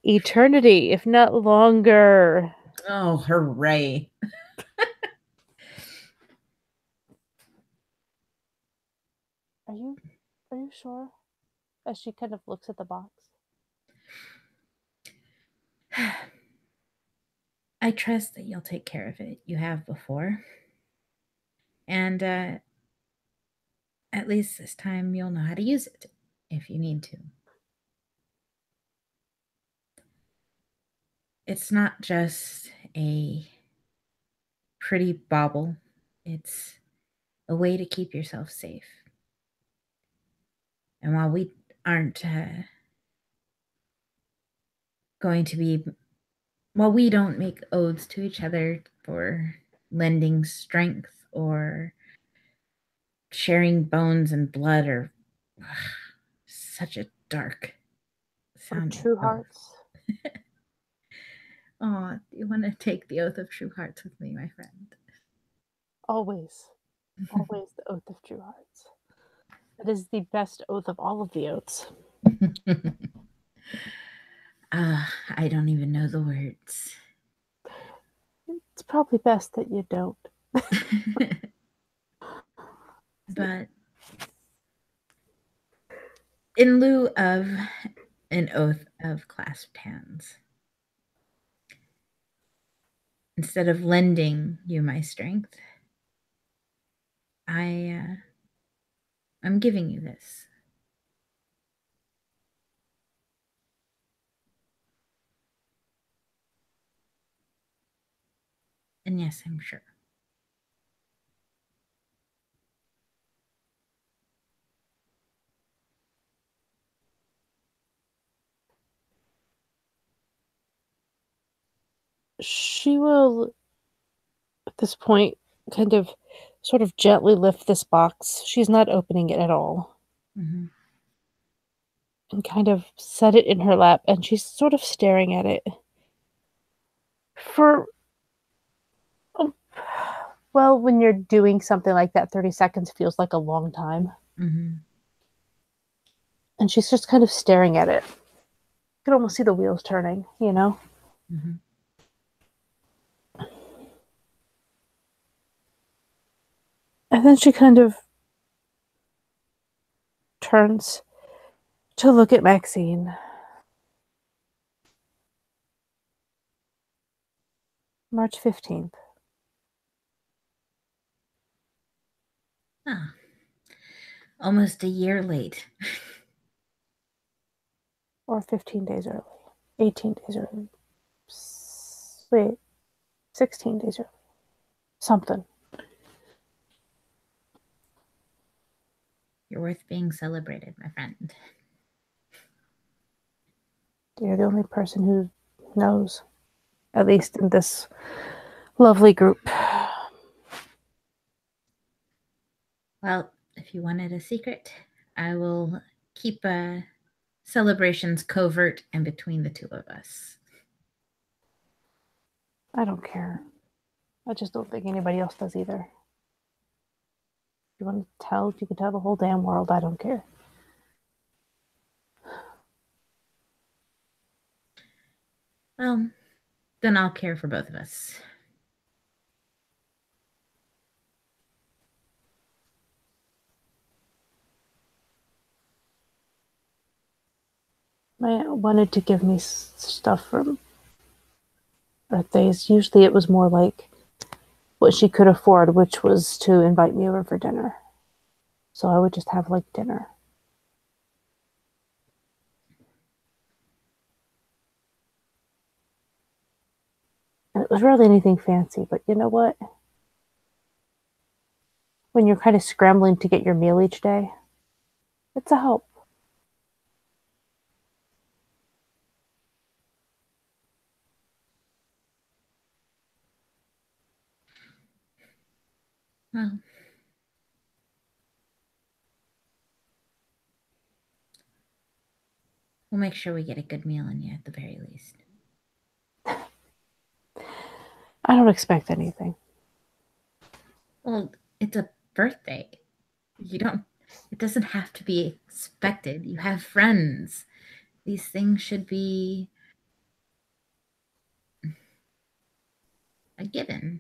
Eternity, if not longer. Oh, hooray. Are you sure? As she kind of looks at the box. I trust that you'll take care of it. You have before. And at least this time you'll know how to use it if you need to. it's not just a pretty bauble, it's a way to keep yourself safe. And while we aren't going to be, while we don't make odes to each other for lending strength or sharing bones and blood or such a dark sound. True hearts. Oh, do you want to take the oath of true hearts with me, my friend? Always. Always the oath of true hearts. It is the best oath of all of the oaths. I don't even know the words. It's probably best that you don't. But in lieu of an oath of clasped hands, instead of lending you my strength, I'm giving you this. And yes, I'm sure. She will, at this point, kind of sort of gently lift this box. She's not opening it at all. Mm-hmm. And kind of set it in her lap, and she's sort of staring at it. Well, when you're doing something like that, 30 seconds feels like a long time. Mm-hmm. And she's just kind of staring at it. You can almost see the wheels turning, you know? Mm-hmm. And then she kind of turns to look at Maxine. March 15th. Ah, almost a year late. Or 15 days early. 18 days early. Wait, 16 days early. Something. You're worth being celebrated, my friend. You're the only person who knows. At least in this lovely group. Well, if you wanted a secret, I will keep celebrations covert and between the two of us. I don't care. I just don't think anybody else does either. If you want to tell, you can tell the whole damn world. I don't care. Well, then I'll care for both of us. My aunt wanted to give me stuff for birthdays. Usually it was more like what she could afford, which was to invite me over for dinner. So I would just have like dinner. And it was rarely anything fancy, but you know what? When you're kind of scrambling to get your meal each day, it's a help. Well, we'll make sure we get a good meal in you at the very least. I don't expect anything. Well, it's a birthday. It doesn't have to be expected. You have friends. These things should be a given.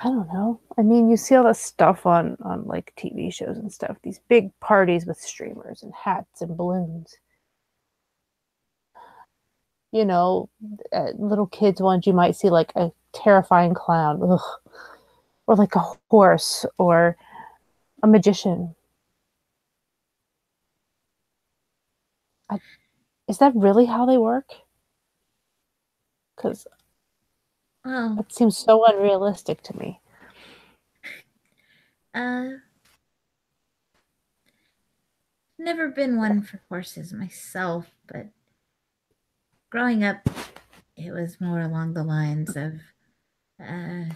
I don't know. I mean, you see all this stuff on like TV shows and stuff. These big parties with streamers and hats and balloons. You know, little kids ones, you might see like a terrifying clown, ugh, or like a horse or a magician. Is that really how they work? Because Well, it seems so unrealistic to me. Never been one for horses myself, but growing up, it was more along the lines of I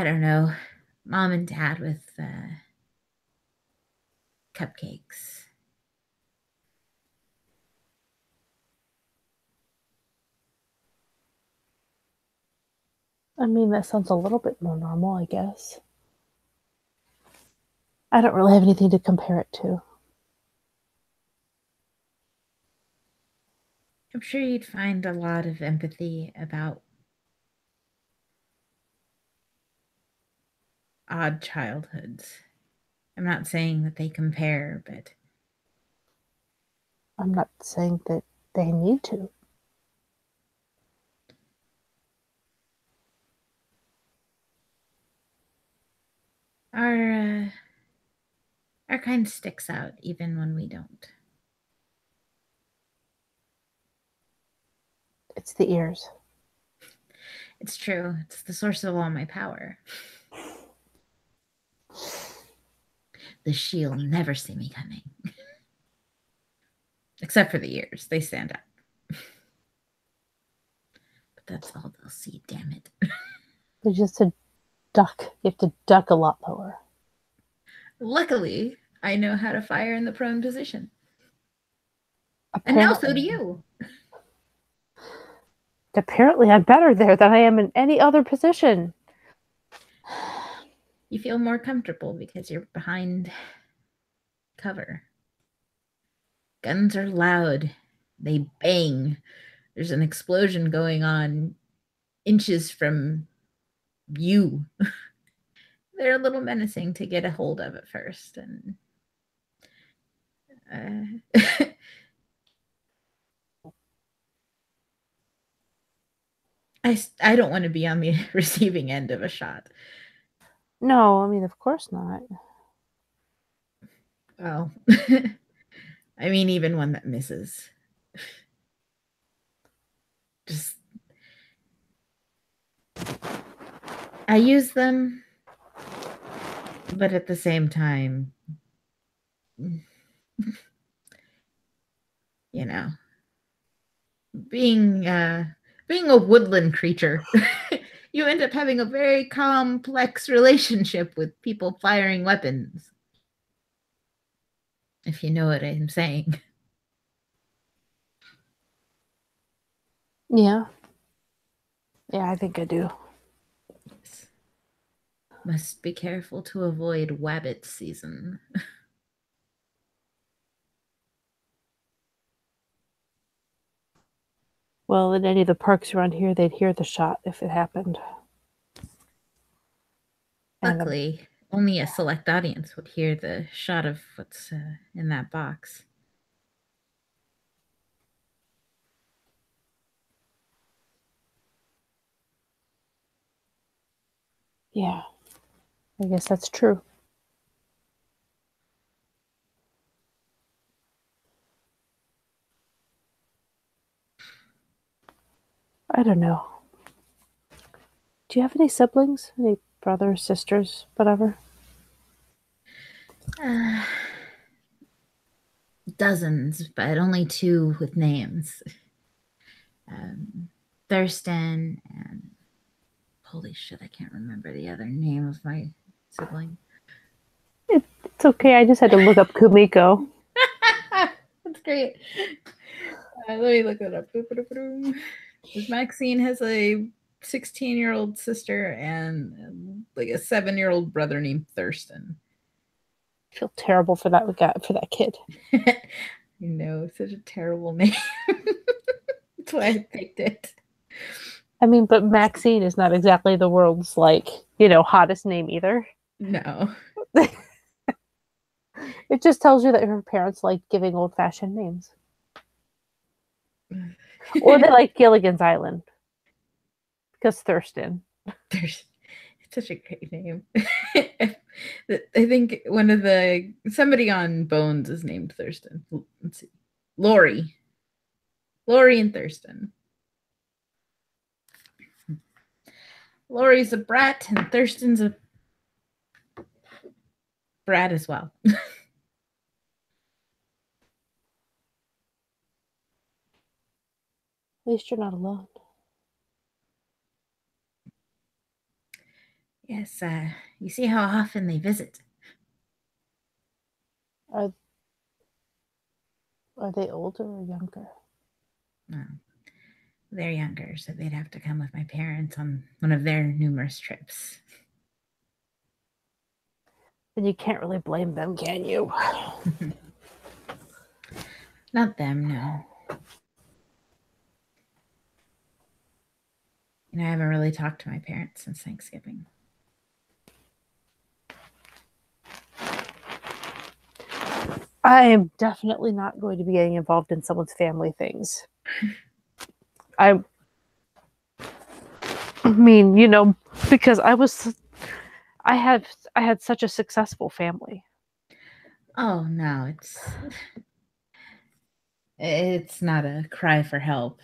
don't know, mom and dad with cupcakes. I mean, that sounds a little bit more normal, I guess. I don't really have anything to compare it to. I'm sure you'd find a lot of empathy about odd childhoods. I'm not saying that they compare, but I'm not saying that they need to. our kind sticks out even when we don't. It's the ears. It's true. It's the source of all my power. The she'll never see me coming. Except for the ears. They stand up. But that's all they'll see, damn it. They're just a duck. You have to duck a lot lower. Luckily, I know how to fire in the prone position. Apparently, and now so do you. Apparently, I'm better there than I am in any other position. You feel more comfortable because you're behind cover. Guns are loud. They bang. There's an explosion going on inches from you. They're a little menacing to get a hold of at first. And I don't want to be on the receiving end of a shot. No, I mean, of course not. Well, I mean, even one that misses. Just, I use them, but at the same time, you know, being a woodland creature, you end up having a very complex relationship with people firing weapons. If you know what I'm saying. Yeah. Yeah, I think I do. Must be careful to avoid wabbit season. Well, in any of the parks around here, they'd hear the shot if it happened. Luckily, only a select audience would hear the shot of what's in that box. Yeah, I guess that's true. I don't know. Do you have any siblings? Any brothers, sisters, whatever? Dozens, but only 2 with names. Thurston and holy shit, I can't remember the other name of my sibling. It's okay. I just had to look up Kumiko. That's great. Let me look it up. Maxine has a 16-year-old sister and like a 7-year-old brother named Thurston. I feel terrible for that kid. You know, such a terrible name. That's why I picked it. I mean, but Maxine is not exactly the world's hottest name either. No. It just tells you that her parents like giving old-fashioned names. Or they like Gilligan's Island. Because Thurston. It's such a great name. I think somebody on Bones is named Thurston. Let's see. Lori and Thurston. Lori's a brat and Thurston's a brat as well. At least you're not alone. Yes, you see how often they visit. Are they older or younger? No. They're younger, so they'd have to come with my parents on one of their numerous trips. Then you can't really blame them, can you? Not them, no. I haven't really talked to my parents since Thanksgiving. I am definitely not going to be getting involved in someone's family things. I mean, because I had such a successful family. Oh no, it's not a cry for help.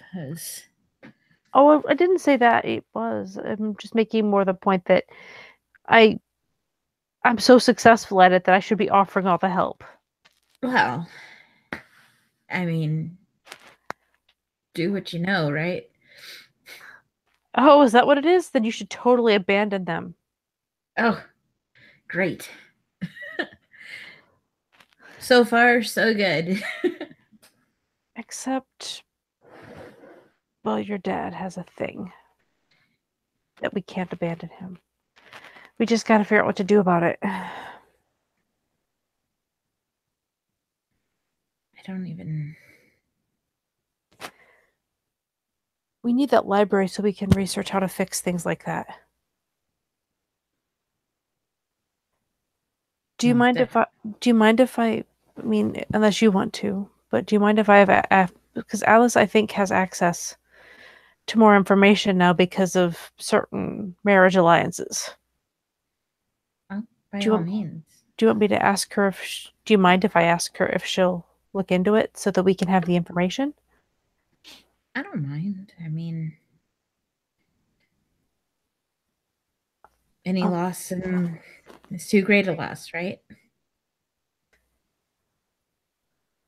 Oh, I didn't say that it was. I'm just making more the point that I'm so successful at it that I should be offering all the help. Well, I mean, do what you know, right? Oh, is that what it is? Then you should totally abandon them. Oh, great. So far, so good. Except, well, your dad has a thing that we can't abandon him. We just got to figure out what to do about it. I don't even... We need that library so we can research how to fix things like that. Do you mind if I mean, unless you want to, but do you mind if I have because Alice, I think, has access to more information now because of certain marriage alliances. Oh, by all means. Do you want me to ask her do you mind if I ask her if she'll look into it so that we can have the information? I don't mind. I mean, any loss is too great a loss, right?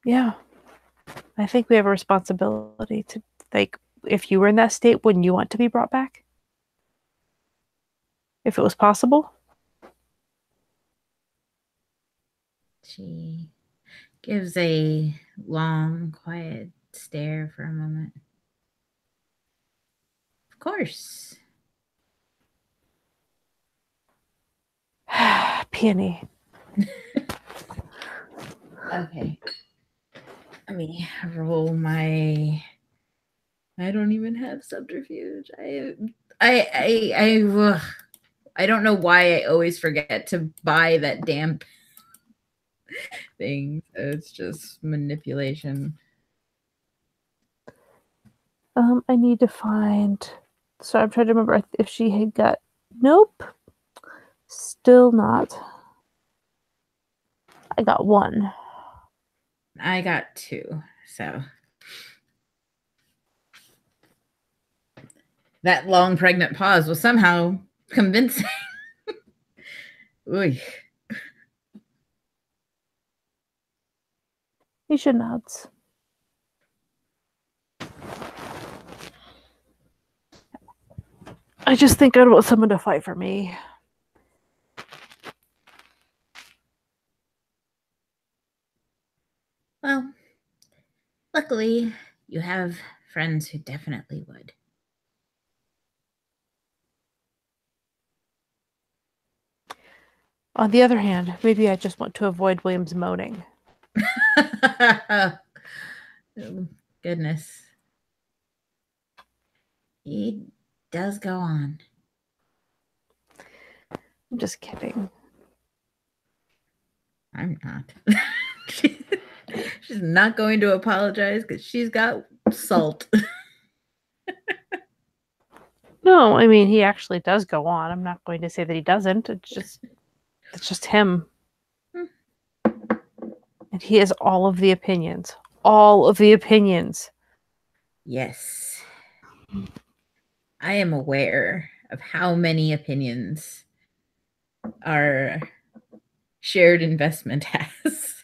Yeah. I think we have a responsibility to, like, if you were in that state, wouldn't you want to be brought back? If it was possible? She gives a long, quiet stare for a moment. Of course. Peony. Okay. Let me roll my... I don't even have subterfuge. I don't know why I always forget to buy that damn thing. It's just manipulation. I need to find... So I'm trying to remember if she had got... Nope. Still not. I got 1. I got 2, so... That long pregnant pause was somehow convincing. Oy. You should not. I just think I'd want someone to fight for me. Well, luckily, you have friends who definitely would. On the other hand, maybe I just want to avoid William's moaning. Oh, goodness. He does go on. I'm just kidding. I'm not. She's not going to apologize because she's got salt. No, I mean, he actually does go on. I'm not going to say that he doesn't. It's just... It's just him. Hmm. And he has all of the opinions. All of the opinions. Yes. I am aware of how many opinions our shared investment has.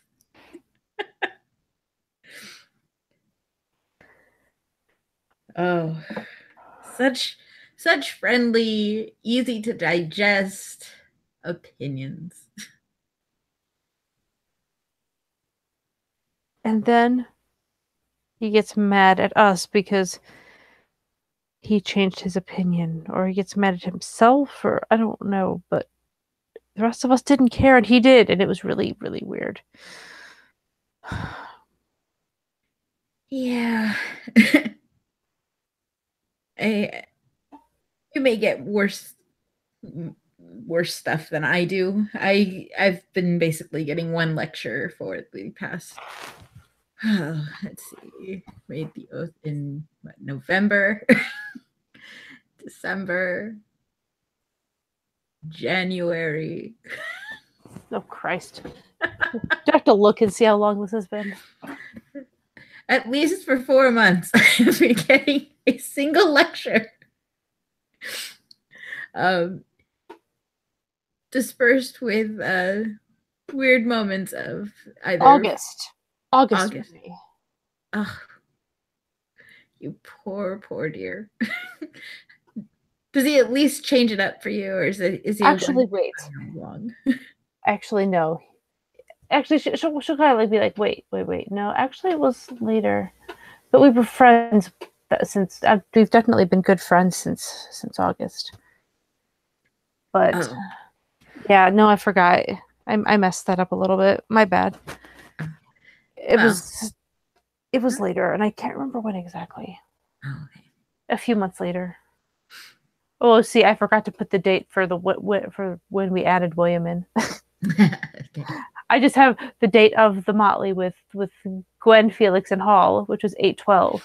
Oh, such friendly, easy to digest opinions. And then he gets mad at us because he changed his opinion, or he gets mad at himself, or I don't know, but the rest of us didn't care, and he did, and it was really, really weird. Yeah. You may get worse stuff than I do. I've been basically getting one lecture for the past let's see, made the oath in November, December, January. Oh Christ. Do I have to look and see how long this has been? At least for 4 months, I've been getting a single lecture. Dispersed with weird moments of either August. August. Oh, you poor dear. Does he at least change it up for you, or is he actually wait? Long? Actually, no. Actually, she'll kind of like be like, wait. No, actually, it was later, but we were friends since we've definitely been good friends since August. But yeah, no, I forgot. I messed that up a little bit. My bad. It was later, and I can't remember when exactly. Oh, okay. A few months later. Oh, see, I forgot to put the date for for when we added William in. Okay. I just have the date of the Motley with Gwen, Felix, and Hall, which was 8/12.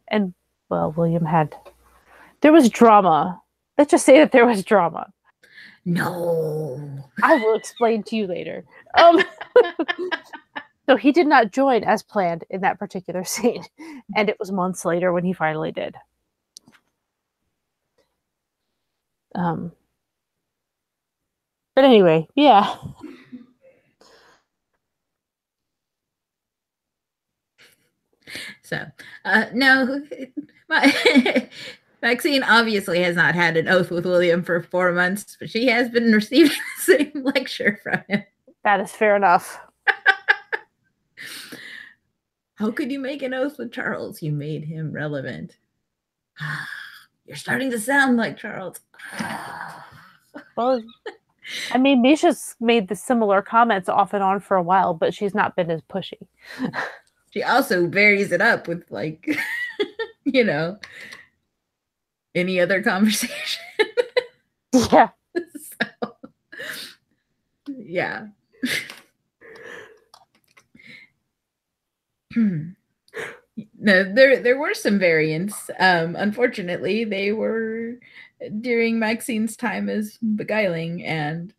And well, William had. There was drama. Let's just say that there was drama. No. I will explain to you later. So he did not join as planned in that particular scene, and it was months later when he finally did. But anyway, yeah. So, no, Maxine obviously has not had an oath with William for 4 months, but she has been receiving the same lecture from him. That is fair enough. How could you make an oath with Charles? You made him relevant. You're starting to sound like Charles. Well, I mean, Misha's made the similar comments off and on for a while, but she's not been as pushy. She also varies it up with, like, any other conversation. Yeah. So, yeah. No, there were some variants. Unfortunately, they were during Maxine's time as beguiling, and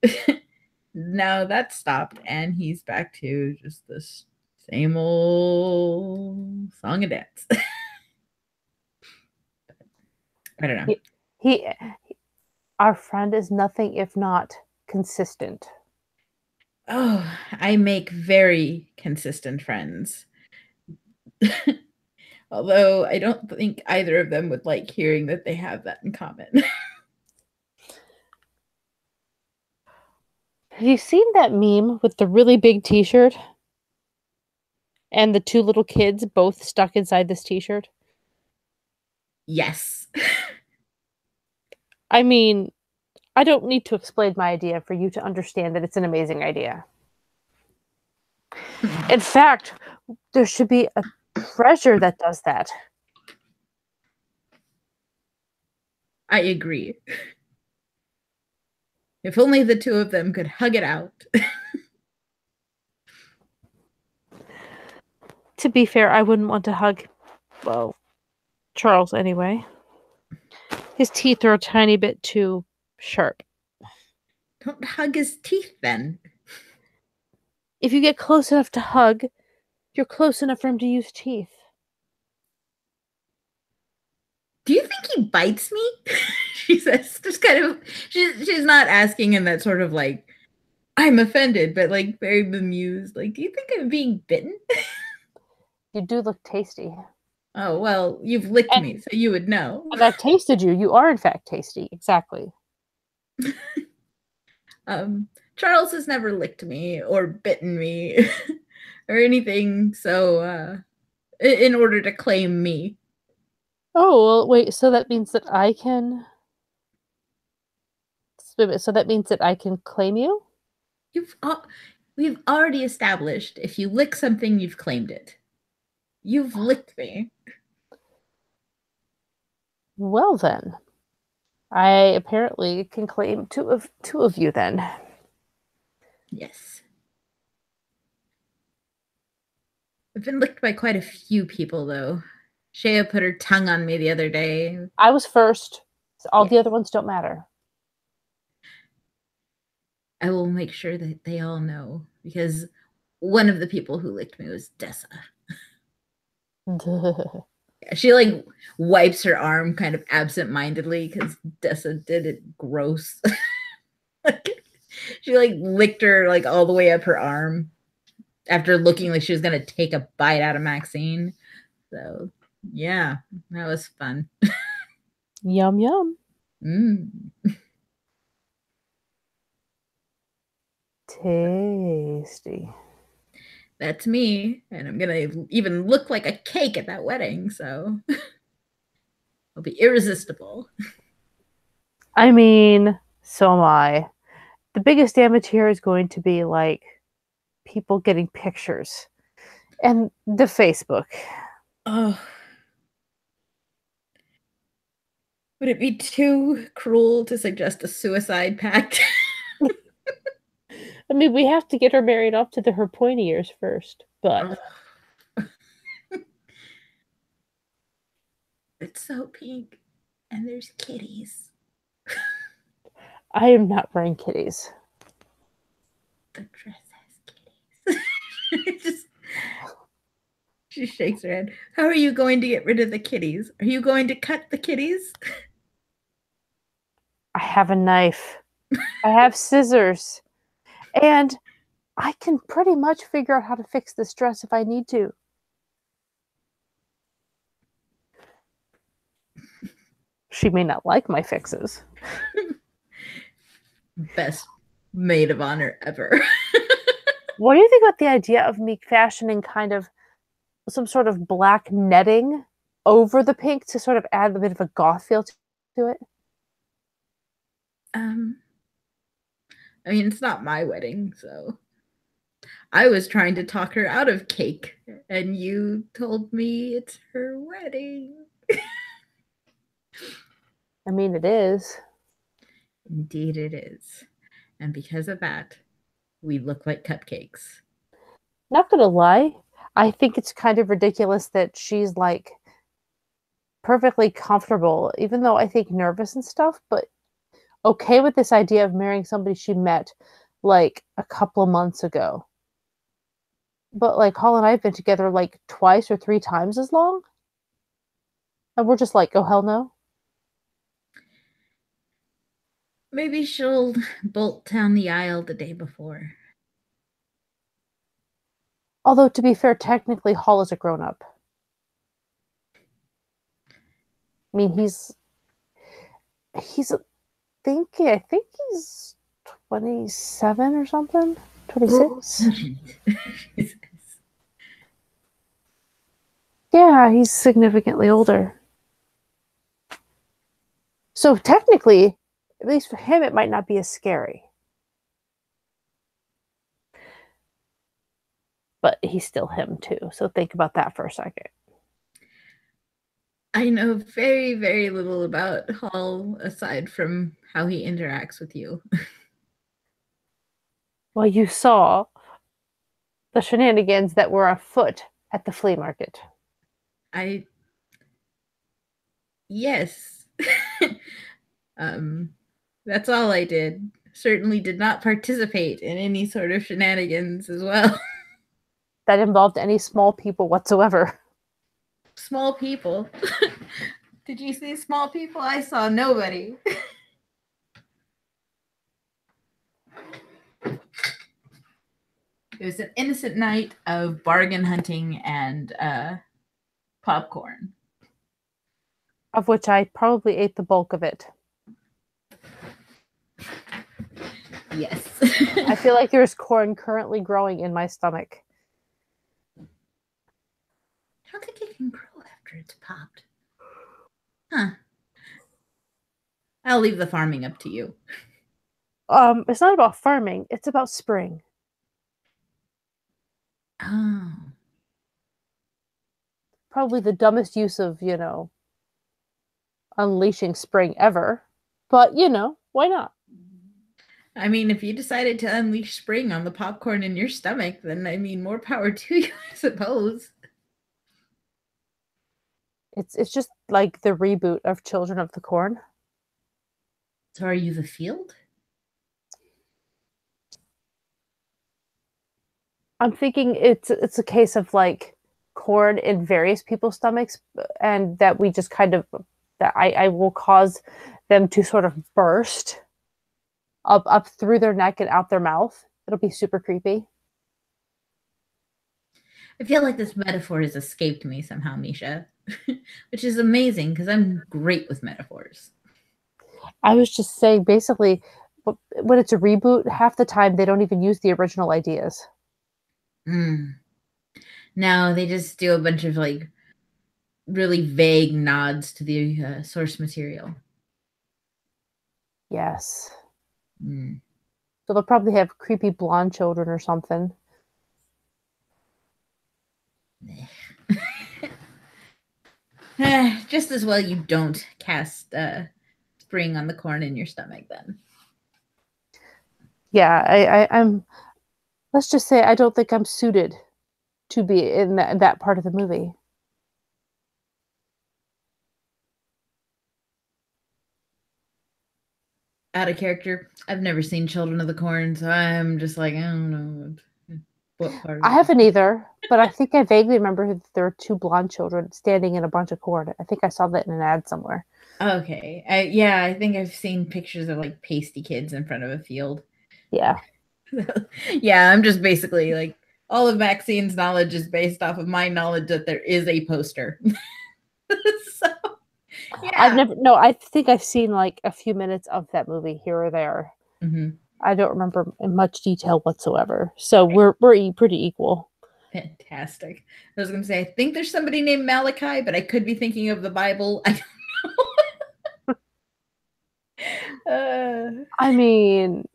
now that's stopped, and he's back to just this same old song and dance. I don't know. Our friend is nothing if not consistent. Oh, I make very consistent friends. Although I don't think either of them would like hearing that they have that in common. Have you seen that meme with the really big t-shirt? And the two little kids both stuck inside this t-shirt? Yes. I mean, I don't need to explain my idea for you to understand that it's an amazing idea. In fact, there should be a treasure that does that. I agree. If only the two of them could hug it out. To be fair, I wouldn't want to hug, well, Charles anyway. His teeth are a tiny bit too sharp. Don't hug his teeth then. If you get close enough to hug, you're close enough for him to use teeth. Do you think he bites me? She says, just kind of, she's not asking in that sort of like, I'm offended, but like very bemused. Like, do you think I'm being bitten? You do look tasty. Oh, well, you've licked me, so you would know. And I've tasted you. You are, in fact, tasty. Exactly. Charles has never licked me or bitten me or anything, so in order to claim me. Oh, well, wait, so that means that I can... So that means that I can claim you? We've already established if you lick something, you've claimed it. You've licked me. Well, then. I apparently can claim two of you, then. Yes. I've been licked by quite a few people, though. Shea put her tongue on me the other day. I was first. So all the other ones don't matter. I will make sure that they all know, because one of the people who licked me was Dessa. She like wipes her arm kind of absent-mindedly because Dessa did it gross. She like licked her like all the way up her arm after looking like she was gonna take a bite out of Maxine. So yeah, that was fun. Yum yum. Tasty. That's me, and I'm gonna even look like a cake at that wedding, so I'll be irresistible. I mean, so am I. The biggest damage here is going to be like people getting pictures and the Facebook. Oh, would it be too cruel to suggest a suicide pact? I mean, we have to get her married off to her pointy ears first, but it's so pink, and there's kitties. I am not wearing kitties. The dress has kitties. She shakes her head. How are you going to get rid of the kitties? Are you going to cut the kitties? I have a knife. I have scissors. And I can pretty much figure out how to fix this dress if I need to. She may not like my fixes. Best maid of honor ever. What do you think about the idea of me fashioning kind of some sort of black netting over the pink to sort of add a bit of a goth feel to it? I mean, it's not my wedding, so I was trying to talk her out of cake, and you told me it's her wedding. I mean, it is. Indeed, it is. And because of that, we look like cupcakes. Not gonna lie, I think it's kind of ridiculous that she's like perfectly comfortable, even though I think nervous and stuff, but okay with this idea of marrying somebody she met like a couple of months ago. But like Hall and I have been together like twice or three times as long. And we're just like, oh hell no. Maybe she'll bolt down the aisle the day before. Although to be fair, technically Hall is a grown up. I mean he's I think he's 27 or something. 26. Yeah, he's significantly older. So technically, at least for him, it might not be as scary. But he's still him too. So think about that for a second. I know very, very little about Hall aside from how he interacts with you. Well, you saw the shenanigans that were afoot at the flea market. Yes. That's all I did. certainly did not participate in any sort of shenanigans as well. That involved any small people whatsoever. Small people. Did you see small people? I saw nobody. It was an innocent night of bargain hunting and popcorn. Of which I probably ate the bulk of it. Yes. I feel like there's corn currently growing in my stomach. I don't think it can grow after it's popped. Huh. I'll leave the farming up to you. It's not about farming, it's about spring. Oh. Probably the dumbest use of, unleashing spring ever. But, why not? I mean, if you decided to unleash spring on the popcorn in your stomach, then I mean, more power to you, I suppose. It's just like the reboot of Children of the Corn. So are you the field? I'm thinking it's a case of like corn in various people's stomachs, and that we just kind of that I will cause them to sort of burst up through their neck and out their mouth. It'll be super creepy. I feel like this metaphor has escaped me somehow, Misha, which is amazing because I'm great with metaphors. I was just saying, basically, when it's a reboot, half the time they don't even use the original ideas. Now they just do a bunch of like really vague nods to the source material. Yes. So they'll probably have creepy blonde children or something. Just as well you don't cast spring on the corn in your stomach then. Yeah, I'm. Let's just say I don't think I'm suited to be in that part of the movie. Out of character. I've never seen Children of the Corn, so I'm just like, I don't know what part. I haven't either, but I think I vaguely remember that there were two blonde children standing in a bunch of corn. I think I saw that in an ad somewhere. Okay. Yeah, I think I've seen pictures of like pasty kids in front of a field. Yeah. Yeah, I'm just basically like, all of Maxine's knowledge is based off of my knowledge that there is a poster. So, yeah. I think I've seen like a few minutes of that movie here or there. I don't remember in much detail whatsoever. So we're pretty equal. Fantastic. I was going to say, I think there's somebody named Malachi, but I could be thinking of the Bible. I don't know. I mean,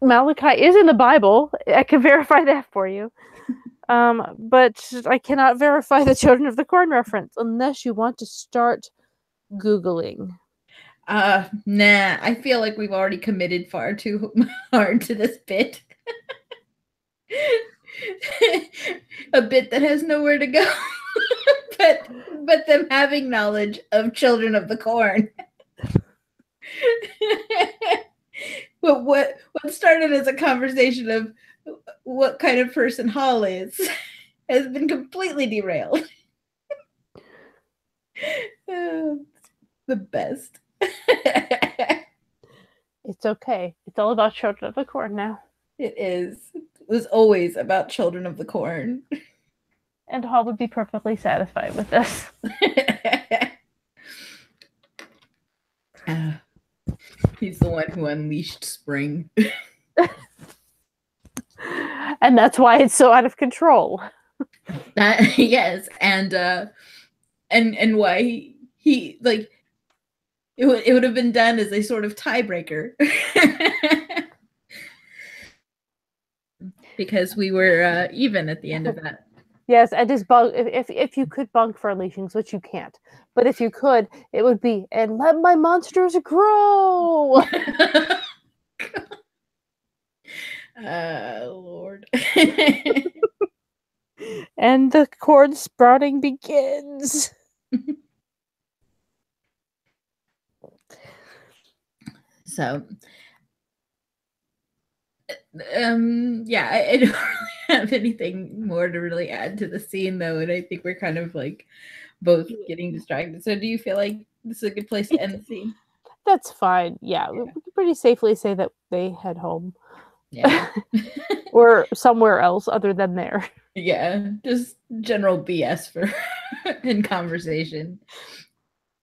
Malachi is in the Bible. I can verify that for you. But I cannot verify the Children of the Corn reference unless you want to start Googling. Nah, I feel like we've already committed far too hard to this bit. A bit that has nowhere to go. but them having knowledge of Children of the Corn. But what started as a conversation of what kind of person Hall is has been completely derailed. The best. It's okay. It's all about Children of the Corn now. It is. It was always about Children of the Corn. And Hall would be perfectly satisfied with this. He's the one who unleashed spring. And that's why it's so out of control. Yes, and why he like it would have been done as a sort of tiebreaker. Because we were even at the end of that. Yes, and just bunk if you could bunk for unleashings, which you can't. But if you could, it would be, and let my monsters grow. Lord. And the corn sprouting begins. So Yeah, I don't really have anything more to really add to the scene though, and I think we're kind of like both getting distracted. So do you feel like this is a good place to end the scene? That's fine. Yeah, we can pretty safely say that they head home. Yeah. Or somewhere else other than there. Yeah, just general BS for in conversation.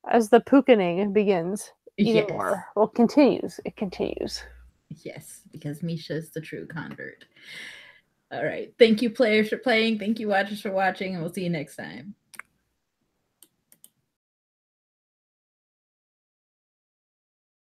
As the pookening begins even Yes. more. Well, continues. It continues. Yes, because Misha is the true convert. All right. Thank you, players, for playing. Thank you, watchers, for watching, and we'll see you next time.